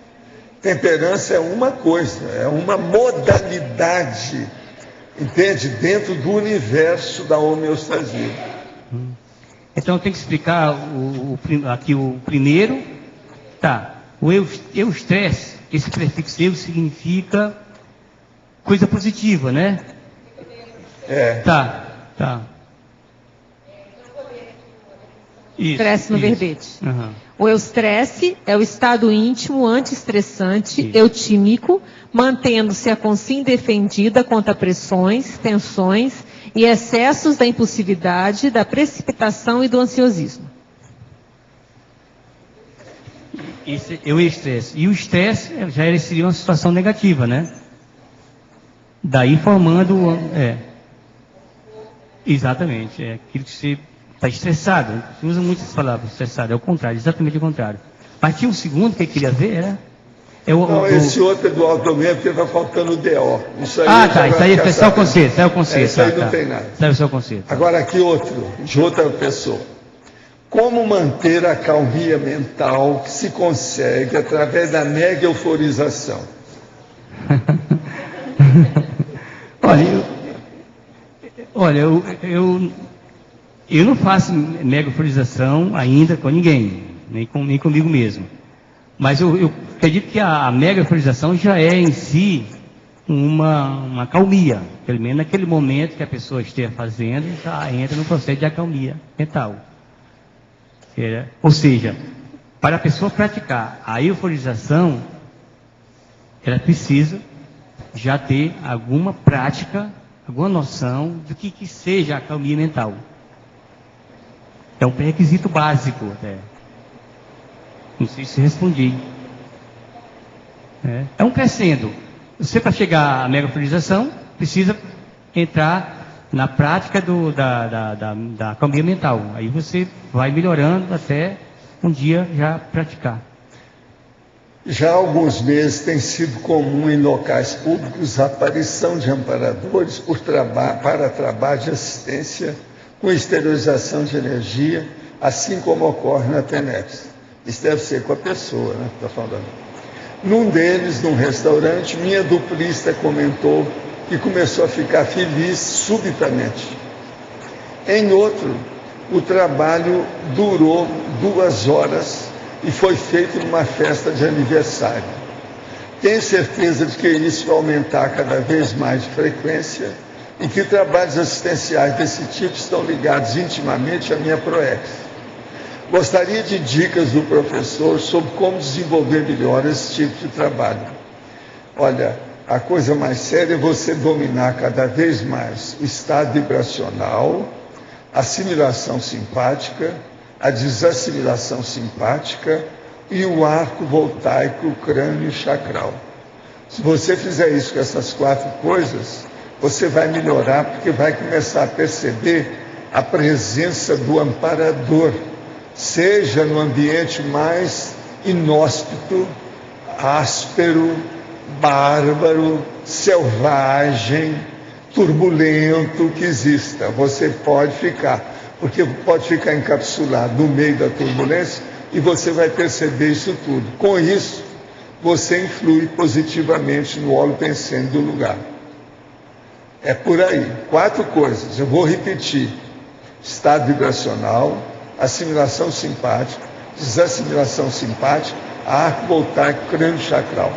Temperança é uma coisa, é uma modalidade, entende? Dentro do universo da homeostasia. Então tem que explicar aqui o primeiro. Tá. O eustresse, esse prefixo eu significa coisa positiva, né? Tá. Estresse no verbete. Uhum. O eustresse é o estado íntimo antiestressante, eutímico, mantendo-se a consciência defendida contra pressões, tensões e excessos da impulsividade, da precipitação e do ansiosismo. Esse é o estresse. E o estresse já seria uma situação negativa, né? Daí formando... Exatamente. É aquilo que você está estressado. Você usa muito essa palavra, estressado. É o contrário, exatamente o contrário. Mas tinha um segundo que eu queria ver, era... esse outro é do automento, porque está faltando o DO. Isso aí isso aí é só o conceito. Isso aí não tem nada. Isso aí é só o conceito. Agora aqui outro, de outra pessoa. Como manter a calmia mental que se consegue através da mega euforização? Olha, eu não faço mega euforização ainda com ninguém, nem comigo mesmo. Mas eu acredito que a mega euforização já é em si uma acalmia. Pelo menos naquele momento que a pessoa esteja fazendo, já entra no processo de acalmia mental. Ou seja, para a pessoa praticar a euforização, ela precisa já ter alguma prática, alguma noção do que seja a acalmia mental. É um pré-requisito básico até. Não sei se respondi. É um crescendo. Você, para chegar à mega euforização, precisa entrar na prática da acalmia mental. Aí você vai melhorando até um dia já praticar. Já há alguns meses tem sido comum em locais públicos a aparição de amparadores para trabalho de assistência com exteriorização de energia, assim como ocorre na TENEPS. Isso deve ser com a pessoa, né, que está falando. Num deles, num restaurante, minha duplista comentou que começou a ficar feliz subitamente. Em outro, o trabalho durou 2 horas e foi feito numa festa de aniversário. Tenho certeza de que isso vai aumentar cada vez mais de frequência e que trabalhos assistenciais desse tipo estão ligados intimamente à minha PROEX. Gostaria de dicas do professor sobre como desenvolver melhor esse tipo de trabalho. Olha, a coisa mais séria é você dominar cada vez mais o estado vibracional, a assimilação simpática, a desassimilação simpática e o arco voltaico crânio chacral. Se você fizer isso com essas 4 coisas, você vai melhorar, porque vai começar a perceber a presença do amparador, seja no ambiente mais inóspito, áspero, bárbaro, selvagem, turbulento que exista. Você pode ficar, porque pode ficar encapsulado no meio da turbulência e você vai perceber isso tudo. Com isso, você influi positivamente no óleo pensante do lugar. É por aí. 4 coisas. Eu vou repetir. Estado vibracional, assimilação simpática, desassimilação simpática, arco voltaico crânio chacral.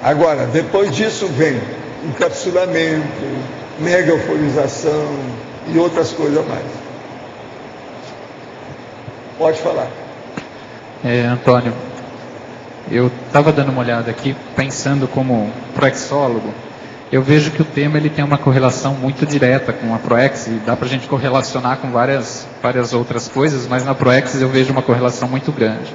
Agora, depois disso vem encapsulamento, mega euforização e outras coisas mais. Pode falar. Antônio, eu estava dando uma olhada aqui, pensando como proexólogo, eu vejo que o tema ele tem uma correlação muito direta com a ProEx, e dá para a gente correlacionar com várias outras coisas, mas na ProEx eu vejo uma correlação muito grande.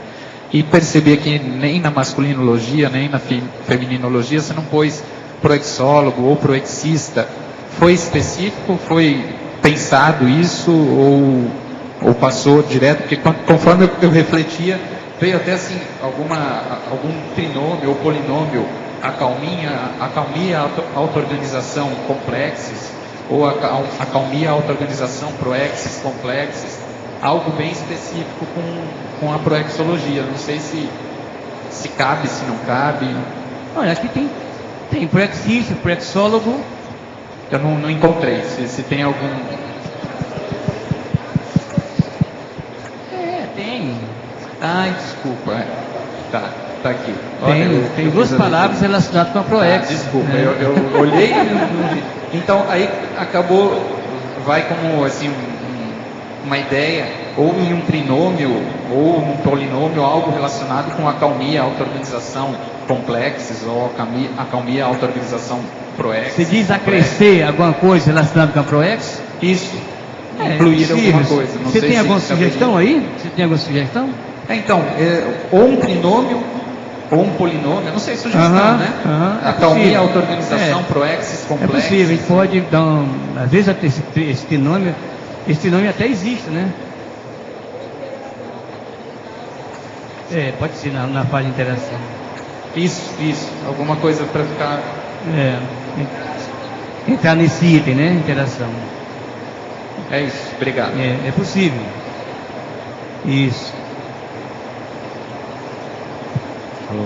E percebi que nem na masculinologia, nem na femininologia, você não pôs proexólogo ou proexista. Foi específico, foi pensado isso, ou passou direto? Porque conforme eu refletia, veio até assim, algum trinômio ou polinômio, acalmia, auto-organização complexes, ou acalmia, auto-organização proexis complexes, algo bem específico com a proexologia. Não sei se cabe, se não cabe. Olha, aqui tem proexista, proexólogo. Eu não encontrei, se tem algum... Tem. Ai, desculpa. Tá aqui. Tem duas palavras relacionadas com a ProEx. Desculpa, eu olhei e não vi. Então, aí acabou, vai como assim, uma ideia, ou em um trinômio, ou um polinômio, algo relacionado com acalmia, auto-organização complexes, ou acalmia, auto-organização ProEx. Você diz acrescer alguma coisa relacionada com a ProEx? Isso. Incluir alguma coisa. Você tem alguma sugestão aí? Você tem alguma sugestão? Então, ou um trinômio, ou um polinômio, não sei, sugestão, né? Acalmia, auto-organização, proexis, complexes. É possível, a gente pode dar às vezes até esse trinômio até existe, né? Pode ser na fase de interação. Isso, alguma coisa para ficar... Entrar nesse item, né? Interação. É isso, obrigado. É possível. Isso. Alô.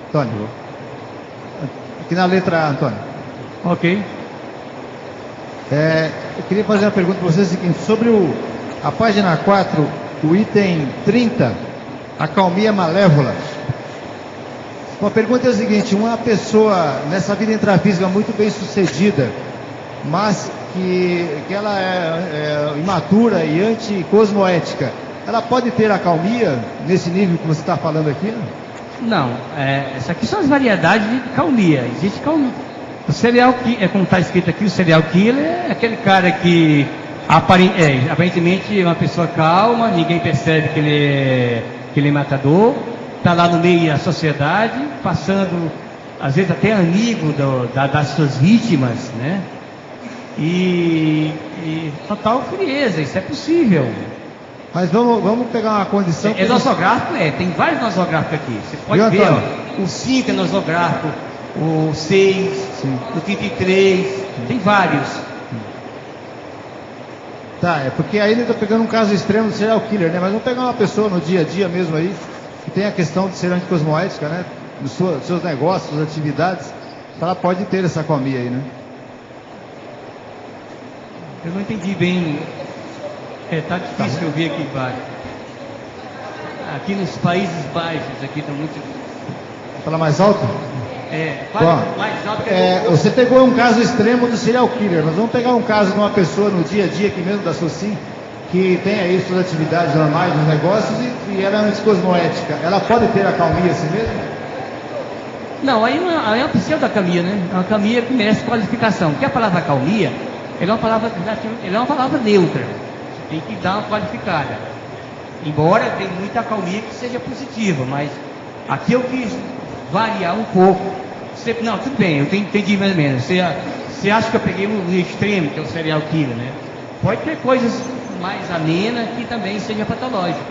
Antônio. Aqui na letra A, Antônio. Ok. Eu queria fazer uma pergunta para você, seguinte, sobre a página 4, o item 30, acalmia malévola. Uma pergunta é a seguinte: uma pessoa nessa vida intrafísica muito bem sucedida, mas que ela é imatura e anticosmoética, ela pode ter acalmia nesse nível que você está falando aqui? Não, essas aqui são as variedades de calmia. Existe calmia. O serial killer, como está escrito aqui, o serial killer é aquele cara que aparentemente é uma pessoa calma, ninguém percebe que ele é matador, está lá no meio da sociedade, passando, às vezes até amigo das suas vítimas, né? E total frieza, isso é possível. Mas vamos pegar uma condição... Nosográfico tem vários nosográficos aqui. Você pode ver, o 5 é nosográfico, o 6, o 33, tem vários. Tá, porque aí ele está pegando um caso extremo do serial killer, né? Mas vamos pegar uma pessoa no dia a dia mesmo aí, que tem a questão de ser anticosmoética, né? Nos seus negócios, suas atividades, ela pode ter essa acalmia aí, né? Eu não entendi bem. Tá difícil eu ver aqui embaixo. Aqui nos Países Baixos, aqui estão muito... Fala mais alto? Mais alto que você pegou um caso extremo do serial killer. Nós vamos pegar um caso de uma pessoa no dia a dia aqui mesmo da SOCIM, que tem aí suas atividades normais nos negócios e ela é anticosmoética. Ela pode ter acalmia assim mesmo? Não, aí é uma pseudo-acalmia, né? É uma acalmia que merece qualificação. Porque a palavra acalmia, ela é uma palavra neutra. Tem que dar uma qualificada. Embora tenha muita acalmia que seja positiva, mas aqui eu quis variar um pouco. Não, tudo bem, eu entendi mais ou menos. Você acha que eu peguei um extremo, que é o serial killer, né? Pode ter coisas mais amenas que também seja patológico.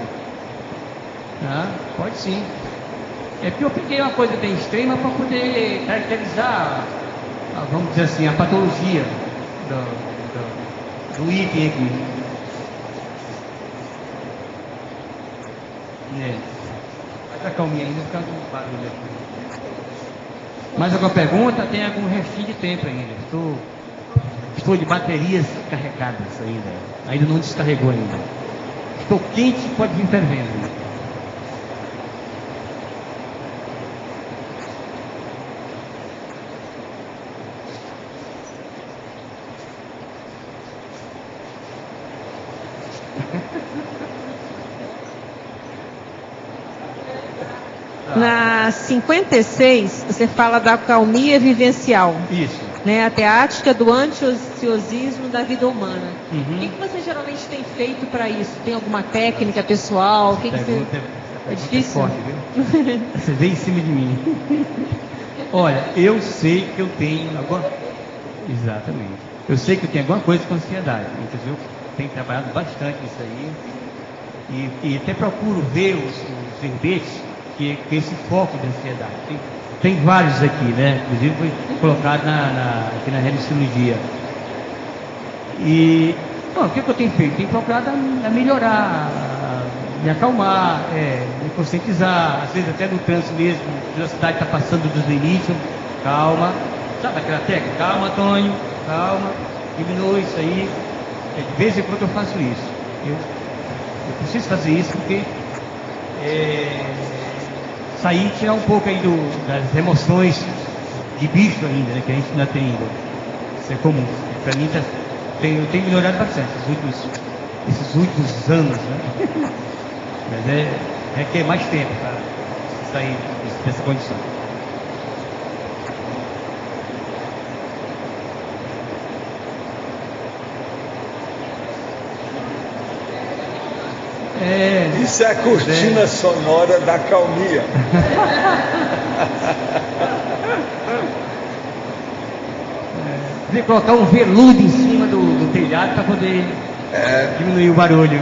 Pode sim. É porque eu peguei uma coisa bem extrema para poder caracterizar, vamos dizer assim, a patologia do item aqui. Faz a calminha ainda, fica um barulho aqui. Mais alguma pergunta? Tem algum restinho de tempo ainda. Estou de baterias carregadas ainda. Ainda não descarregou ainda. Estou quente, pode vir fervendo. Na na 56, você fala da acalmia vivencial. Isso. Né, a teática do anti-ansiosismo da vida humana. Uhum. O que você geralmente tem feito para isso? Tem alguma técnica pessoal? O que você... É difícil? Forte, viu? Você veio em cima de mim. Olha, eu sei que eu tenho alguma... Exatamente. Eu sei que eu tenho alguma coisa com ansiedade. Entendeu? Tenho trabalhado bastante nisso aí. E até procuro ver os verbetes que esse foco de ansiedade. Tem vários aqui, né? Inclusive foi colocado aqui na radiocirurgia. E, bom, o que eu tenho feito? Tenho procurado a melhorar, me acalmar, me conscientizar, às vezes até no trânsito mesmo, a velocidade está passando dos limites, calma. Sabe aquela técnica? Calma, Antônio, calma, diminui isso aí. De vez em quando eu faço isso. Eu preciso fazer isso porque sair, tirar um pouco aí das emoções de bicho ainda, né, que a gente ainda tem ainda. Isso é comum. Para mim, eu tenho melhorado bastante esses últimos anos, né? Mas requer mais tempo para sair dessa condição. Isso é a cortina sonora da acalmia. Podia colocar um veludo em cima do telhado para poder diminuir o barulho.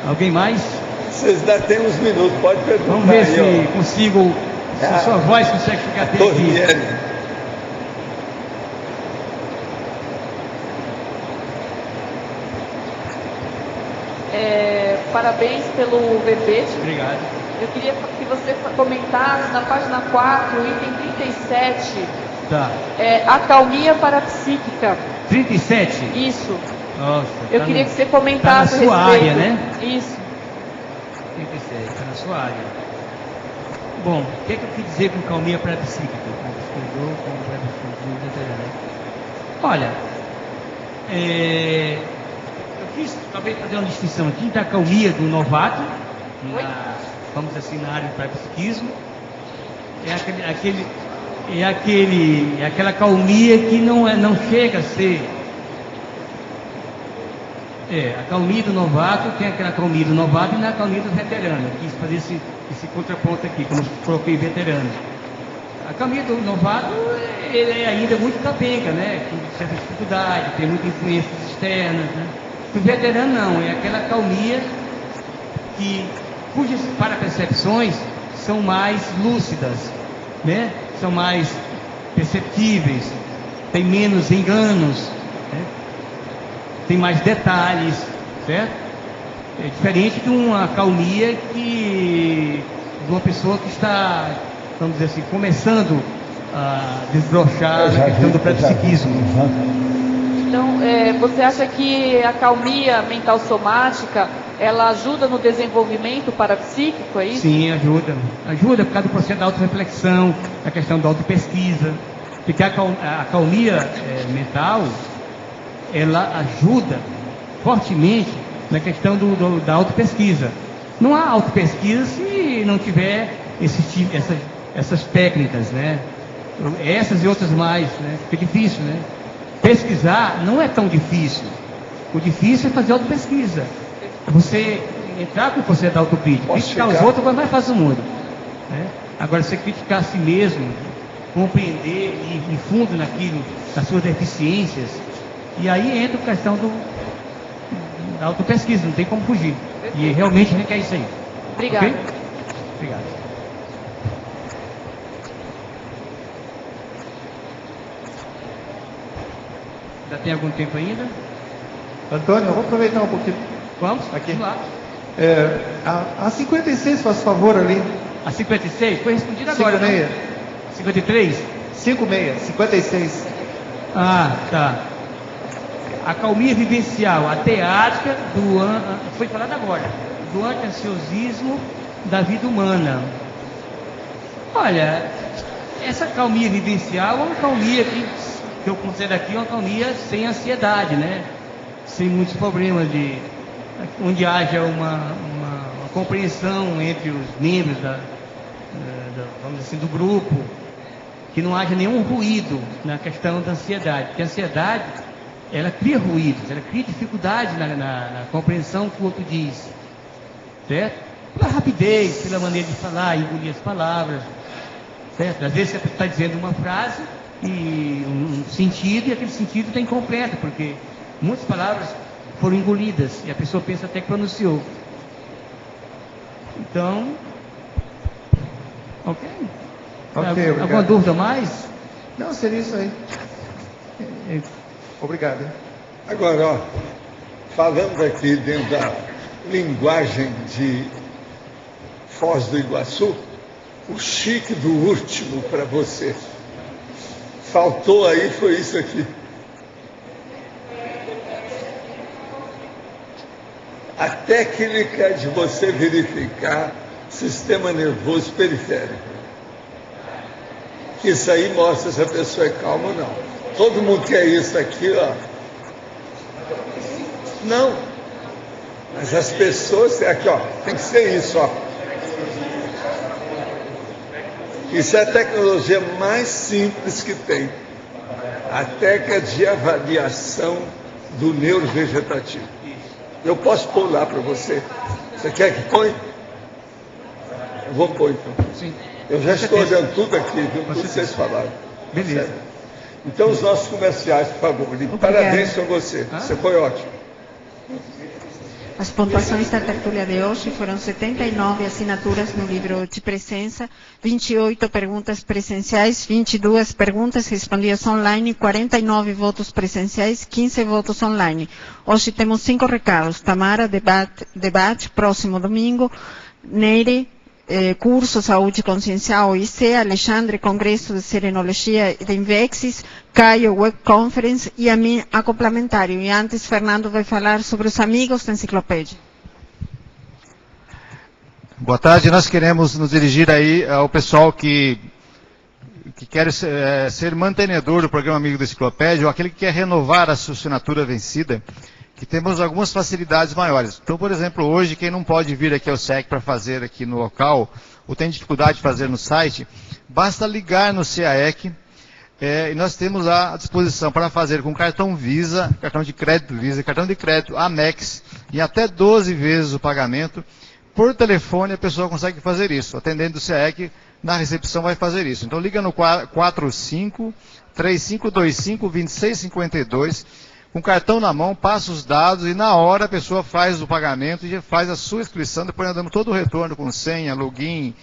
Alguém mais? Vocês ainda têm uns minutos, pode perguntar. Vamos ver aí, se consigo, se a sua voz consegue ficar até aqui. Parabéns pelo verbete. Obrigado. Eu queria que você comentasse na página 4, item 37. Tá. Acalmia parapsíquica. 37? Isso. Nossa. Eu queria que você comentasse a respeito. Tá na sua área, né? Isso. 37, está na sua área. Bom, o que é que eu quis dizer com calmia parapsíquica? Olha, eu quis talvez fazer uma distinção aqui da calmia do novato, vamos assim, na área do parapsiquismo. É aquela calmia que não chega a ser. A calmia do novato tem aquela calmia do novato e na calmia do veterano. Eu quis fazer esse contraponto aqui, como eu coloquei veterano. A calmia do novato, ele é ainda muito capenga, né? Com certa dificuldade, tem muitas influências externas, né? O veterano não, é aquela calmia cujas parapercepções são mais lúcidas, né? São mais perceptíveis, tem menos enganos, né? Tem mais detalhes, certo? É diferente de uma calmia de uma pessoa que está, vamos dizer assim, começando a desbrochar na questão do parapsiquismo. Então, você acha que a calmia mental somática, ela ajuda no desenvolvimento parapsíquico, é isso? Sim, ajuda. Ajuda por causa do processo da autorreflexão, da questão da autopesquisa. Porque a calmia mental, ela ajuda fortemente na questão da autopesquisa. Não há autopesquisa se não tiver essas técnicas, né? Essas e outras mais, né? Fica difícil, né? Pesquisar não é tão difícil. O difícil é fazer autopesquisa. Você entrar com o processo da autocrítica, criticar os outros é mais fácil do mundo, né? Agora, você criticar a si mesmo, compreender e ir fundo naquilo, nas suas deficiências, e aí entra a questão da autopesquisa, não tem como fugir. E realmente requer isso aí. Obrigada. Okay? Obrigado. Ainda tem algum tempo ainda? Antônio, eu vou aproveitar um pouquinho. Vamos? Aqui. Vamos lá. A 56, faz favor ali. A 56? Foi respondida agora, 56. Não? 53? 56. Ah, tá. A calmia vivencial, a teática foi falado agora, do anti-ansiosismo da vida humana. Olha, essa calmia vivencial é uma calmia que eu considero aqui uma calmia sem ansiedade, né? Sem muitos problemas onde haja uma compreensão entre os membros vamos dizer assim, do grupo, que não haja nenhum ruído na questão da ansiedade, porque a ansiedade, ela cria ruídos, ela cria dificuldade na compreensão que o outro diz, certo? Pela rapidez, pela maneira de falar, engolir as palavras, certo? Às vezes você está dizendo uma frase e um sentido, e aquele sentido está incompleto, porque muitas palavras foram engolidas e a pessoa pensa até que pronunciou. Então, ok. Alguma dúvida mais? Não, seria isso aí. Obrigado. Agora, ó, falando aqui dentro da linguagem de Foz do Iguaçu, o chique do último para você. Faltou aí, foi isso aqui. A técnica de você verificar sistema nervoso periférico. Isso aí mostra se a pessoa é calma ou não. Todo mundo quer isso aqui, ó. Não. Mas as pessoas, aqui, ó, tem que ser isso, ó. Isso é a tecnologia mais simples que tem. A técnica de avaliação do neurovegetativo. Eu posso pôr lá para você. Você quer que põe? Eu vou pôr então. Sim. Eu já estou olhando tudo aqui, viu? Tudo que vocês falaram. Beleza. Certo? Então, os nossos comerciais, por favor. Parabéns para você. Você foi ótimo. As pontuações da tertúlia de hoje foram 79 assinaturas no livro de presença, 28 perguntas presenciais, 22 perguntas respondidas online, 49 votos presenciais, 15 votos online. Hoje temos 5 recados. Tamara, debate próximo domingo. Neire, curso Saúde Consciencial OIC, Alexandre, Congresso de Serenologia e de Invexis, Caio, Web Conference e a mim, a complementário. E antes, Fernando vai falar sobre os amigos da enciclopédia. Boa tarde, nós queremos nos dirigir aí ao pessoal que quer ser mantenedor do programa Amigo da Enciclopédia, ou aquele que quer renovar a sua assinatura vencida, que temos algumas facilidades maiores. Então, por exemplo, hoje, quem não pode vir aqui ao SEC para fazer aqui no local, ou tem dificuldade de fazer no site, basta ligar no CAEC, e nós temos à disposição para fazer com cartão Visa, cartão de crédito Visa, cartão de crédito Amex, e até 12 vezes o pagamento. Por telefone a pessoa consegue fazer isso. O atendente do CAEC na recepção vai fazer isso. Então liga no 45-3525-2652, com o cartão na mão, passa os dados e na hora a pessoa faz o pagamento e faz a sua inscrição, depois nós damos todo o retorno com senha, login,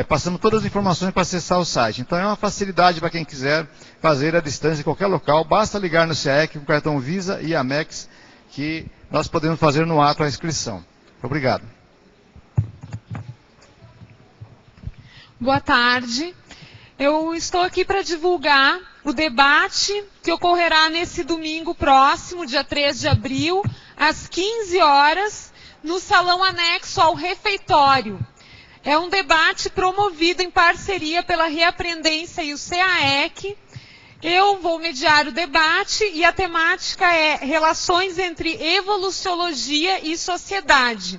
passando todas as informações para acessar o site. Então é uma facilidade para quem quiser fazer à distância em qualquer local, basta ligar no CAEC com o cartão Visa e Amex, que nós podemos fazer no ato a inscrição. Obrigado. Boa tarde. Eu estou aqui para divulgar o debate que ocorrerá nesse domingo próximo, dia 3 de abril, às 15 horas, no salão anexo ao refeitório. É um debate promovido em parceria pela Reaprendência e o CAEC. Eu vou mediar o debate e a temática é relações entre evoluciologia e sociedade.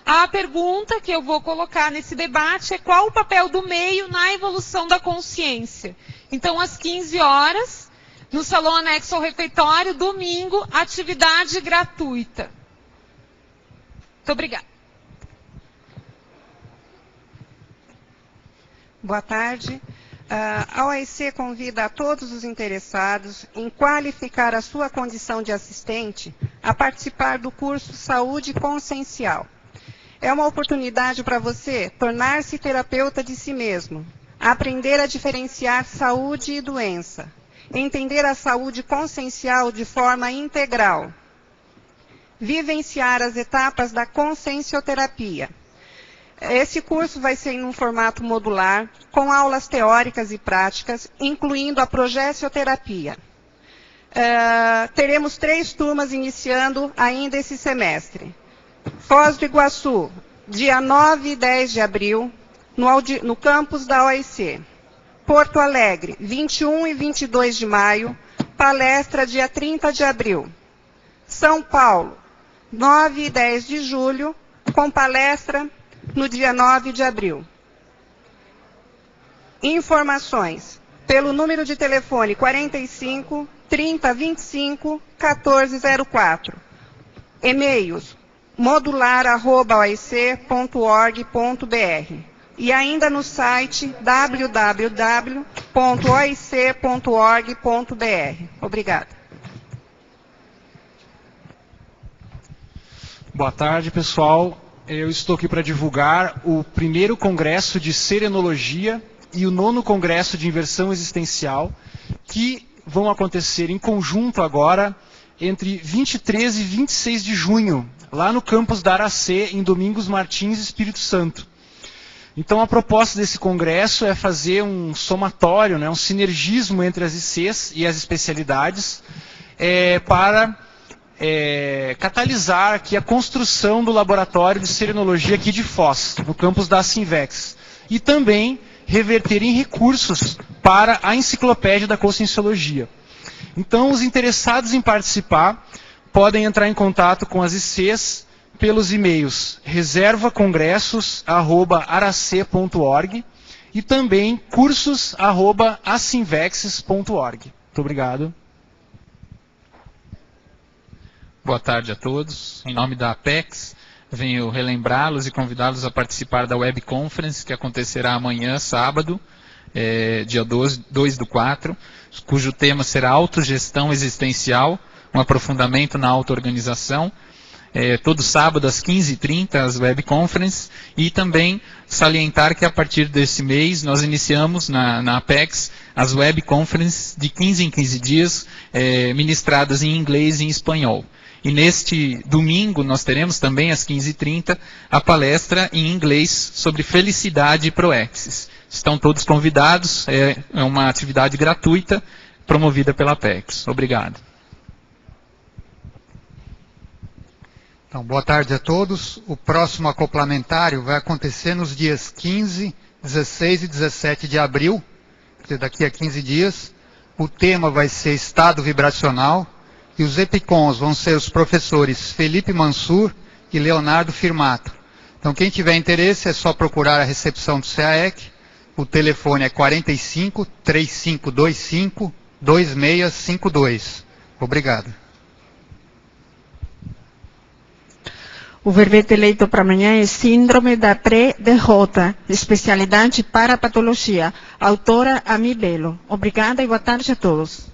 A pergunta que eu vou colocar nesse debate é qual o papel do meio na evolução da consciência. Então, às 15 horas, no salão anexo ao refeitório, domingo, atividade gratuita. Muito obrigada. Boa tarde. A OIC convida a todos os interessados em qualificar a sua condição de assistente a participar do curso Saúde Consciencial. É uma oportunidade para você tornar-se terapeuta de si mesmo, aprender a diferenciar saúde e doença, entender a saúde consciencial de forma integral, vivenciar as etapas da consciencioterapia. Esse curso vai ser em um formato modular, com aulas teóricas e práticas, incluindo a progessioterapia. Teremos 3 turmas iniciando ainda esse semestre. Foz do Iguaçu, dia 9 e 10 de abril, no campus da OIC. Porto Alegre, 21 e 22 de maio, palestra dia 30 de abril. São Paulo, 9 e 10 de julho, com palestra no dia 9 de abril. Informações pelo número de telefone 45 30 25 1404. E-mails modular@oic.org.br e ainda no site www.oic.org.br. Obrigada. Boa tarde, pessoal. Eu estou aqui para divulgar o primeiro congresso de Serenologia e o 9º congresso de Inversão Existencial, que vão acontecer em conjunto agora, entre 23 e 26 de junho, lá no campus da Aracê, em Domingos Martins, Espírito Santo. Então, a proposta desse congresso é fazer um somatório, né, um sinergismo entre as ICs e as especialidades, para catalisar aqui a construção do laboratório de serenologia aqui de Foz, no campus da Sinvex. E também reverter em recursos para a enciclopédia da Conscienciologia. Então, os interessados em participar podem entrar em contato com as ICs pelos e-mails reservacongressos@arace.org e também cursos@asinvexes.org. Muito obrigado. Boa tarde a todos. Em nome da Apex, venho relembrá-los e convidá-los a participar da web conference que acontecerá amanhã, sábado, dia 2/4, cujo tema será autogestão existencial, um aprofundamento na auto-organização. Todo sábado às 15h30 as web conferences, e também salientar que a partir desse mês nós iniciamos na Apex as web conferences de 15 em 15 dias, ministradas em inglês e em espanhol. E neste domingo nós teremos também às 15h30 a palestra em inglês sobre felicidade e proexis. Estão todos convidados, é uma atividade gratuita promovida pela Apex. Obrigado. Então, boa tarde a todos. O próximo acoplamentário vai acontecer nos dias 15, 16 e 17 de abril, daqui a 15 dias. O tema vai ser Estado Vibracional e os EPICONs vão ser os professores Felipe Mansur e Leonardo Firmato. Então, quem tiver interesse é só procurar a recepção do CAEC. O telefone é 45 3525 2652. Obrigado. O verbete eleito para amanhã é Síndrome da Pré-Derrota, especialidade para patologia. Autora Ami Belo. Obrigada e boa tarde a todos.